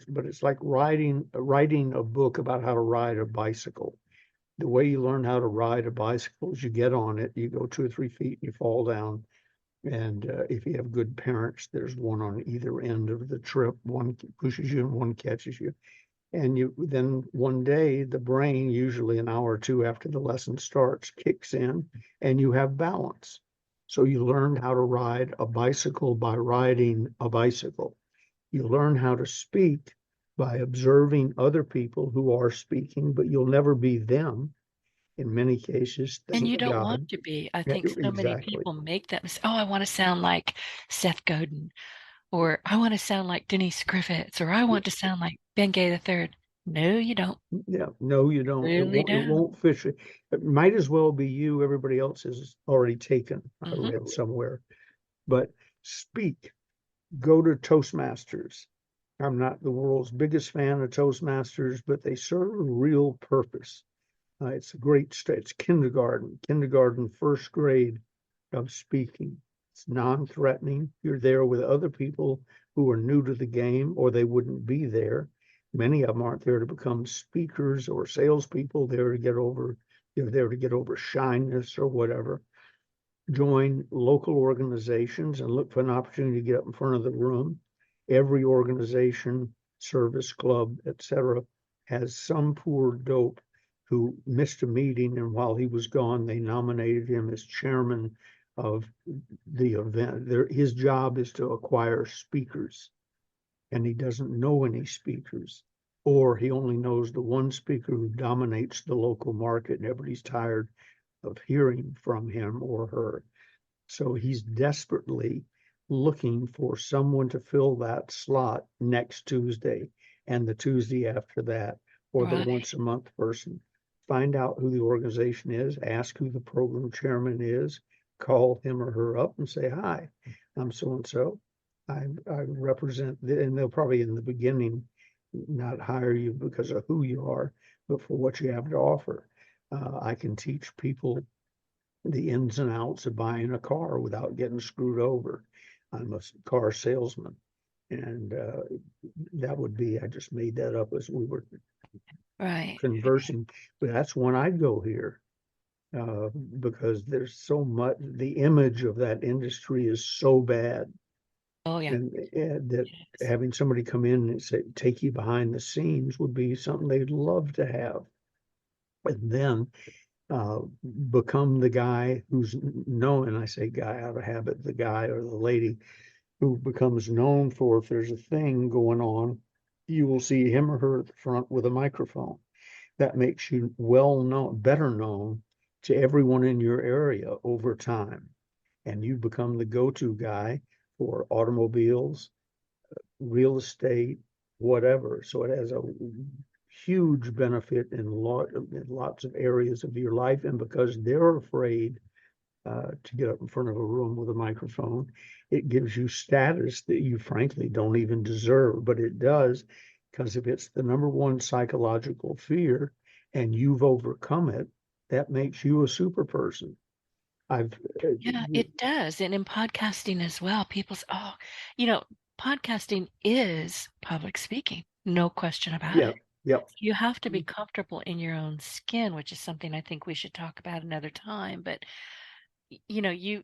but it's like writing a book about how to ride a bicycle. The way you learn how to ride a bicycle is you get on it, you go 2 or 3 feet, you fall down. And if you have good parents, there's one on either end of the trip. One pushes you and one catches you. And then one day the brain, usually an hour or two after the lesson starts, kicks in and you have balance. So you learned how to ride a bicycle by riding a bicycle. You learn how to speak by observing other people who are speaking, but you'll never be them. In many cases, And thank you don't want God. to be. I Yeah, think so many exactly. people make that mistake. Oh, I want to sound like Seth Godin, or I want to sound like Denise Griffitts, or I want to sound like Ben Gay III. No, you don't. Yeah, no, you don't. It Really won't. It don't. won't fish. It might as well be you. Everybody else is already taken. I Hmm. read somewhere. But speak. Go to Toastmasters. I'm not the world's biggest fan of Toastmasters, but they serve a real purpose. It's a great. It's kindergarten, first grade of speaking. It's non-threatening. You're there with other people who are new to the game, or they wouldn't be there. Many of them aren't there to become speakers or salespeople. They're there to get over shyness or whatever. Join local organizations and look for an opportunity to get up in front of the room. Every organization, service club, etc., has some poor dope who missed a meeting, and while he was gone, they nominated him as chairman of the event. His job is to acquire speakers, and he doesn't know any speakers, or he only knows the one speaker who dominates the local market, and everybody's tired of hearing from him or her. So he's desperately looking for someone to fill that slot next Tuesday and the Tuesday after that, or the Right. once a month person. Find out who the organization is, ask who the program chairman is, call him or her up and say, "Hi, I'm so and so. I represent," and they'll probably in the beginning not hire you because of who you are, but for what you have to offer. I can teach people the ins and outs of buying a car without getting screwed over. I'm a car salesman. And that would be, I just made that up as we were Right. conversing, but that's when I'd go here because there's so much, the image of that industry is so bad. Oh, yeah. And that Yes. having somebody come in and say, take you behind the scenes would be something they'd love to have. And then uh, become the guy who's known, and I say guy out of habit, the guy or the lady who becomes known for, if there's a thing going on, you will see him or her at the front with a microphone. That makes you well known, better known to everyone in your area over time. And you become the go-to guy for automobiles, real estate, whatever. So it has a huge benefit in lots of areas of your life. And because they're afraid to get up in front of a room with a microphone, it gives you status that you frankly don't even deserve, but it does, because if it's the number one psychological fear and you've overcome it, that makes you a super person. I've Yeah, it does. And in podcasting as well, people say, oh, you know, podcasting is public speaking, no question about yeah, it. yep. You have to be comfortable in your own skin, which is something I think we should talk about another time. But you know, you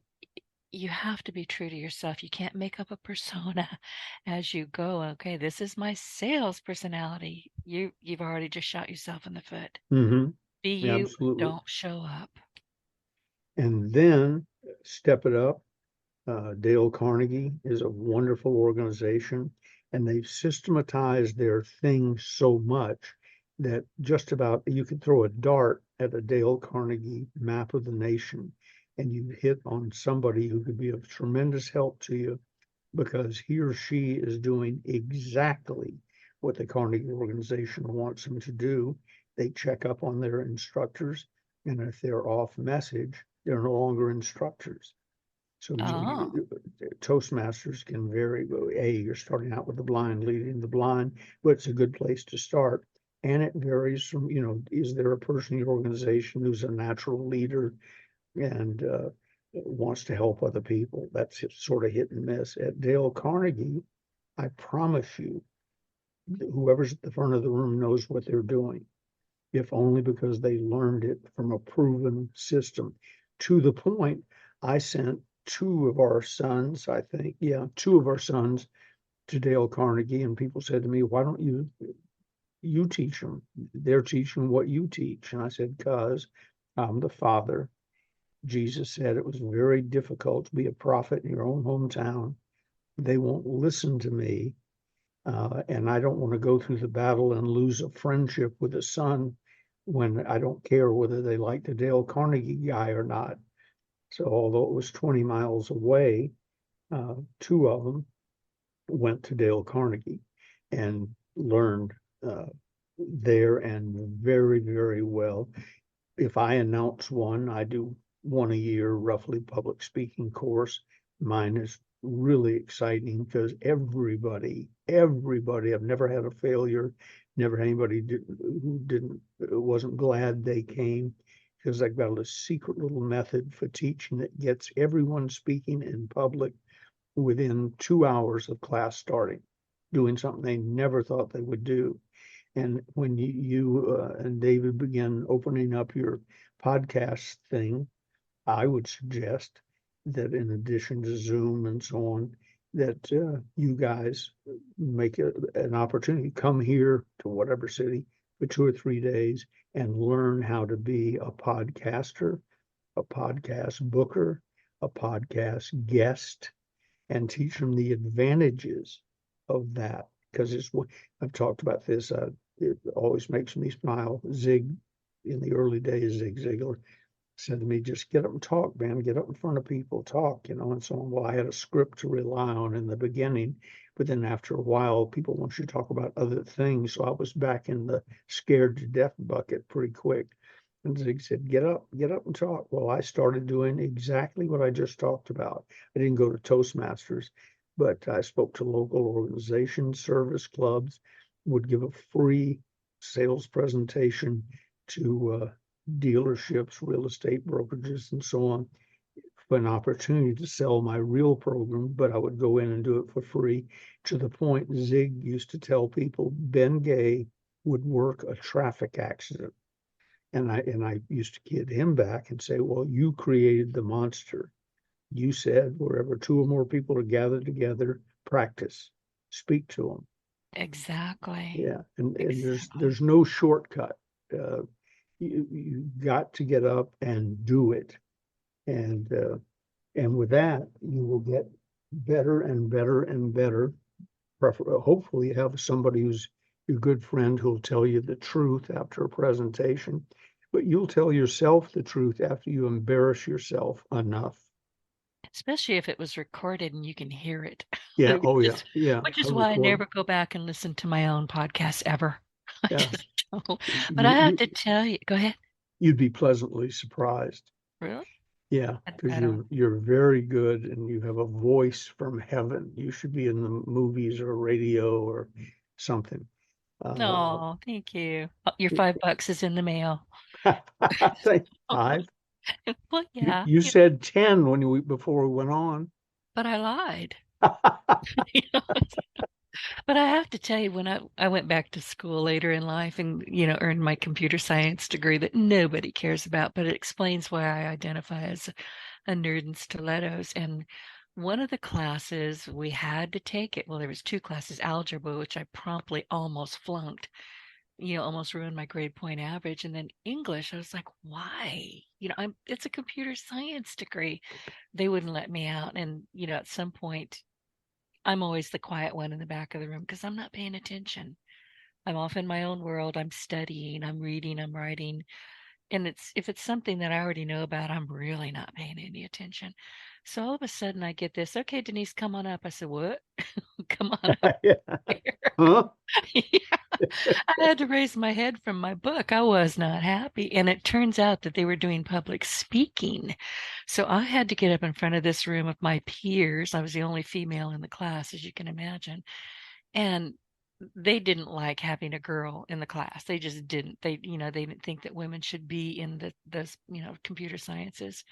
have to be true to yourself. You can't make up a persona as you go. Okay, this is my sales personality. You've already just shot yourself in the foot. Mm-hmm. Be you, Absolutely. don't show up. And then step it up. Dale Carnegie is a wonderful organization, and they've systematized their thing so much that just about you could throw a dart at a Dale Carnegie map of the nation, and you hit on somebody who could be of tremendous help to you because he or she is doing exactly what the Carnegie organization wants them to do. They check up on their instructors, and if they're off message, they're no longer instructors. So Oh, Toastmasters can vary. You're starting out with the blind, leading the blind, but it's a good place to start. And it varies from, is there a person in the organization who's a natural leader and wants to help other people? That's sort of hit and miss. At Dale Carnegie, I promise you, whoever's at the front of the room knows what they're doing, if only because they learned it from a proven system. To the point, I sent two of our sons to Dale Carnegie, and people said to me, why don't you teach them? They're teaching what you teach. And I said, because I'm the father. Jesus said it was very difficult to be a prophet in your own hometown. They won't listen to me. And I don't want to go through the battle and lose a friendship with a son when I don't care whether they like the Dale Carnegie guy or not. So although it was 20 miles away, two of them went to Dale Carnegie and learned there, and very, very well. If I announce one, I do one a year, roughly, public speaking course. Mine is really exciting because everybody, I've never had a failure, never had anybody who wasn't glad they came, because I've got a secret little method for teaching that gets everyone speaking in public within 2 hours of class starting, doing something they never thought they would do. And when you and David begin opening up your podcast thing, I would suggest that in addition to Zoom and so on, that you guys make an opportunity, come here to whatever city for 2 or 3 days and learn how to be a podcaster, a podcast booker, a podcast guest, and teach them the advantages of that. Because I've talked about this. It always makes me smile. In the early days, Zig Ziglar said to me, just get up and talk, man. Get up in front of people, talk, and so on. Well, I had a script to rely on in the beginning, but then after a while, people want you to talk about other things. So I was back in the scared to death bucket pretty quick. And Zig said, get up and talk. Well, I started doing exactly what I just talked about. I didn't go to Toastmasters, but I spoke to local organizations, service clubs, would give a free sales presentation to dealerships, real estate brokerages, and so on, for an opportunity to sell my real program, but I would go in and do it for free, to the point Zig used to tell people Ben Gay would work a traffic accident. And I used to kid him back and say, well, you created the monster. You said wherever two or more people are gathered together, practice, speak to them. exactly. Yeah, and Exactly. there's no shortcut. You got to get up and do it, and with that you will get better and better and better. Hopefully, you have somebody who's your good friend who'll tell you the truth after a presentation, but you'll tell yourself the truth after you embarrass yourself enough. Especially if it was recorded and you can hear it. Yeah. Oh, yeah. Yeah. Which I is why I record. never go back and listen to my own podcast ever. I Yeah. just don't. But I have to tell you, go ahead. You'd be pleasantly surprised. Really? Yeah, because I don't. you're very good and you have a voice from heaven. You should be in the movies or radio or something. No, thank you. Your $5 is in the mail. Thank 5. Well, yeah, You said 10 before we went on. but I lied. You know? But I have to tell you, when I went back to school later in life and, earned my computer science degree that nobody cares about, but it explains why I identify as a nerd in stilettos. And one of the classes we had to take it. Well, there was 2 classes, algebra, which I promptly almost flunked, almost ruined my grade point average. And then English, I was like, why? It's a computer science degree. They wouldn't let me out. And, at some point, I'm always the quiet one in the back of the room because I'm not paying attention. I'm off in my own world. I'm studying, I'm reading, I'm writing. And if it's something that I already know about, I'm really not paying any attention. So all of a sudden I get this, okay, Denise, come on up. I said, what? Come on up Yeah. here. Huh? Yeah. I had to raise my head from my book. I was not happy. And it turns out that they were doing public speaking. So I had to get up in front of this room of my peers. I was the only female in the class, as you can imagine. And they didn't like having a girl in the class. They just didn't. They didn't think that women should be in the computer sciences.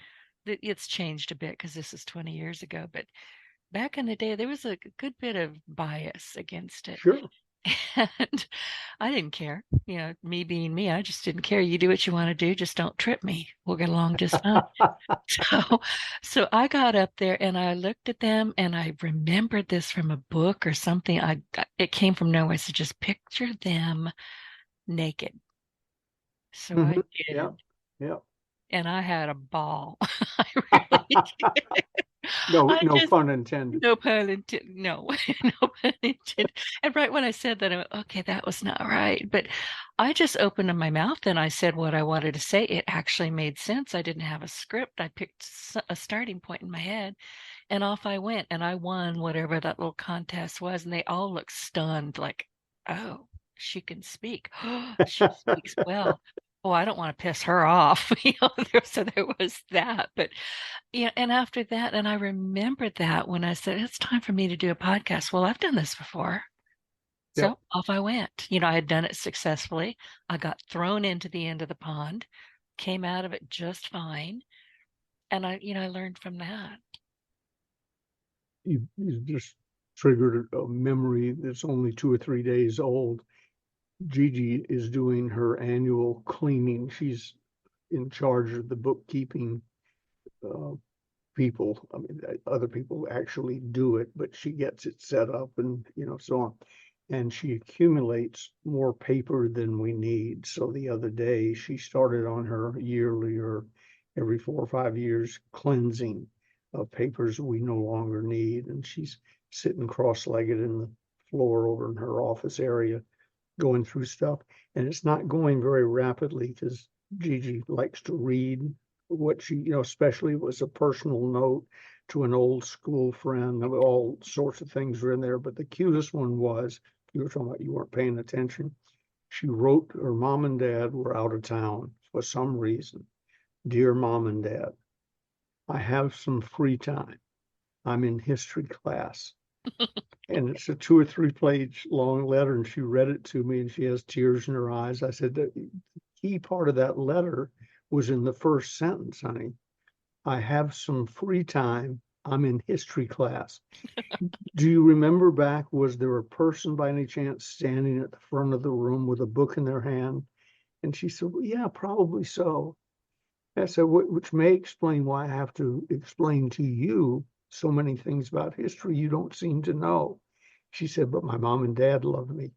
It's changed a bit because this is 20 years ago. But back in the day, there was a good bit of bias against it. Sure. And I didn't care. Me being me, I just didn't care. You do what you want to do, just don't trip me. We'll get along just fine. So I got up there and I looked at them and I remembered this from a book or something. It came from nowhere. So just picture them naked. So I did. Yeah. Yeah. And I had a ball. I really did. No pun intended. No pun intended. No, no pun intended. And right when I said that, I went, okay, that was not right. But I just opened my mouth and I said what I wanted to say. It actually made sense. I didn't have a script. I picked a starting point in my head and off I went. And I won whatever that little contest was. And they all looked stunned, like, oh, she can speak. She speaks well. Oh, I don't want to piss her off. So there was that. But and after that, and I remembered that when I said, it's time for me to do a podcast. Well, I've done this before. So off I went. I had done it successfully. I got thrown into the end of the pond, came out of it just fine. And I learned from that. You just triggered a memory that's only 2 or 3 days old. Gigi is doing her annual cleaning. She's in charge of the bookkeeping people. I mean, other people actually do it, but she gets it set up and so on. And she accumulates more paper than we need. So the other day she started on her yearly or every 4 or 5 years cleansing of papers we no longer need. And she's sitting cross-legged in the floor over in her office area, going through stuff, and it's not going very rapidly because Gigi likes to read what she, especially was a personal note to an old school friend. All sorts of things were in there, but the cutest one was, you were talking about you weren't paying attention. She wrote her mom and dad were out of town for some reason. Dear Mom and Dad, I have some free time. I'm in history class. And it's a 2 or 3 page long letter, and she read it to me and she has tears in her eyes. I said, the key part of that letter was in the first sentence, honey. I have some free time. I'm in history class. Do you remember back, was there a person by any chance standing at the front of the room with a book in their hand? And she said, well, yeah, probably so. I said, which may explain why I have to explain to you so many things about history you don't seem to know. She said, but my mom and dad love me.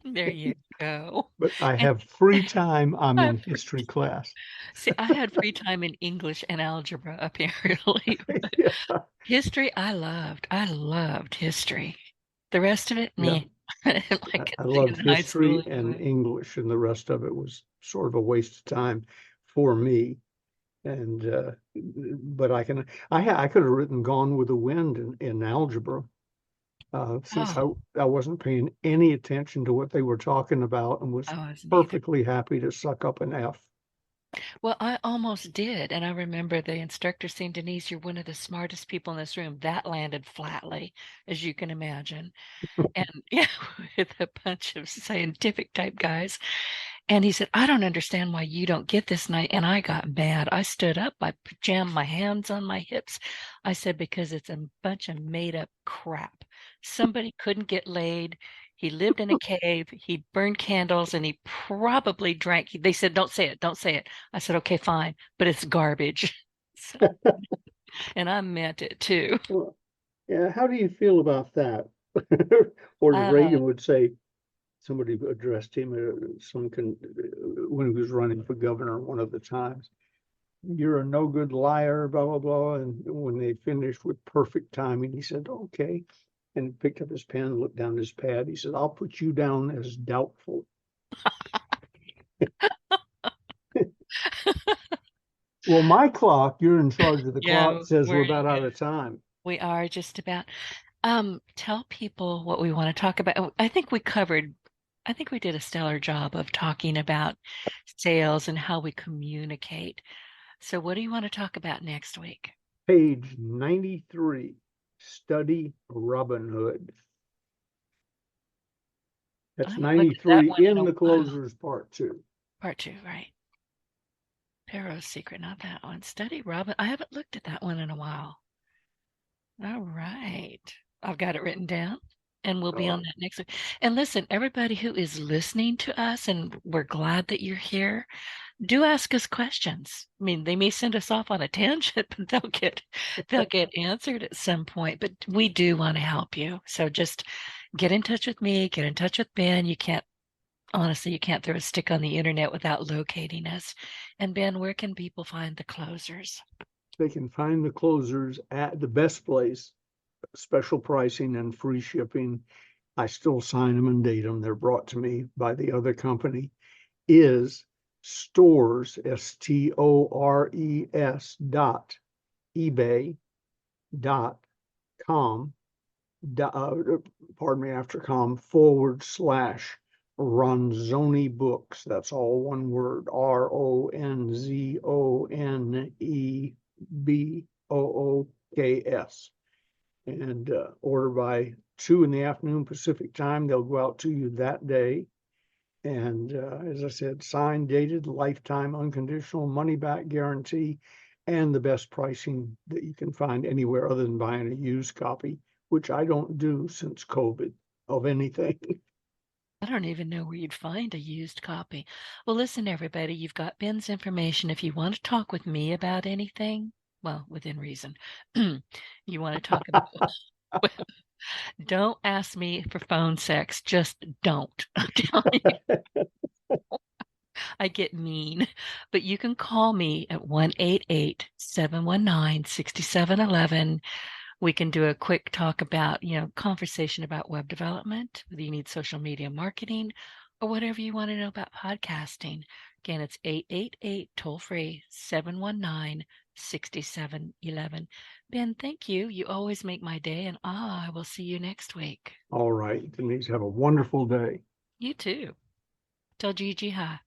There you go. But I have free time. I'm in history class. See, I had free time in English and algebra, apparently. Yeah. History, I loved. I loved history. The rest of it, me. I loved history and English, and the rest of it was sort of a waste of time for me. And but I could have written Gone with the Wind in algebra, since I wasn't paying any attention to what they were talking about and was perfectly happy to suck up an F. Well, I almost did, and I remember the instructor saying, Denise, you're one of the smartest people in this room. That landed flatly, as you can imagine. And with a bunch of scientific type guys. And he said, I don't understand why you don't get this night. And I got mad. I stood up. I jammed my hands on my hips. I said, because it's a bunch of made up crap. Somebody couldn't get laid. He lived in a cave. He burned candles and he probably drank. They said, don't say it. Don't say it. I said, okay, fine. But it's garbage. And I meant it too. Well, yeah. How do you feel about that? Or as Reagan would say, somebody addressed him when he was running for governor one of the times. You're a no good liar, blah, blah, blah. And when they finished with perfect timing, he said, okay. And picked up his pen, looked down his pad. He said, I'll put you down as doubtful. Well, my clock, you're in charge of the clock, says we're about out of time. We are just about. Tell people what we want to talk about. I think we covered I think we did a stellar job of talking about sales and how we communicate. So what do you want to talk about next week? Page 93, study Robin Hood. I That's haven't looked at that 93 one in in a the while. closers part 2. Part 2, right. Pharaoh's Secret, not that one. Study Robin. I haven't looked at that one in a while. All right. I've got it written down and we'll be on that next week. And listen, everybody who is listening to us, and we're glad that you're here, do ask us questions. I mean, they may send us off on a tangent, but they'll get answered at some point. But we do want to help you. So just get in touch with me, get in touch with Ben. Honestly, you can't throw a stick on the internet without locating us. And Ben, where can people find the closers? They can find the closers at the best place, special pricing and free shipping. I still sign them and date them. They're brought to me by the other company. Is stores, STORES eBay.com, after com /Ronzoni Books. That's all one word, RONZONEBOOKS. And order by 2 p.m. Pacific time. They'll go out to you that day. And as I said, signed, dated, lifetime, unconditional money back guarantee, and the best pricing that you can find anywhere other than buying a used copy, which I don't do since COVID of anything. I don't even know where you'd find a used copy. Well, listen, everybody, you've got Ben's information. If you want to talk with me about anything, well, within reason, you want to talk about, don't ask me for phone sex. Just don't. I'm telling you, I get mean. But you can call me at 1-888-719-6711. We can do a quick talk about, conversation about web development, whether you need social media marketing or whatever you want to know about podcasting. Again, it's 888 toll free 719-6711. Ben, thank you. You always make my day, and I will see you next week. All right, Denise, have a wonderful day. You too. Tell Gigi hi.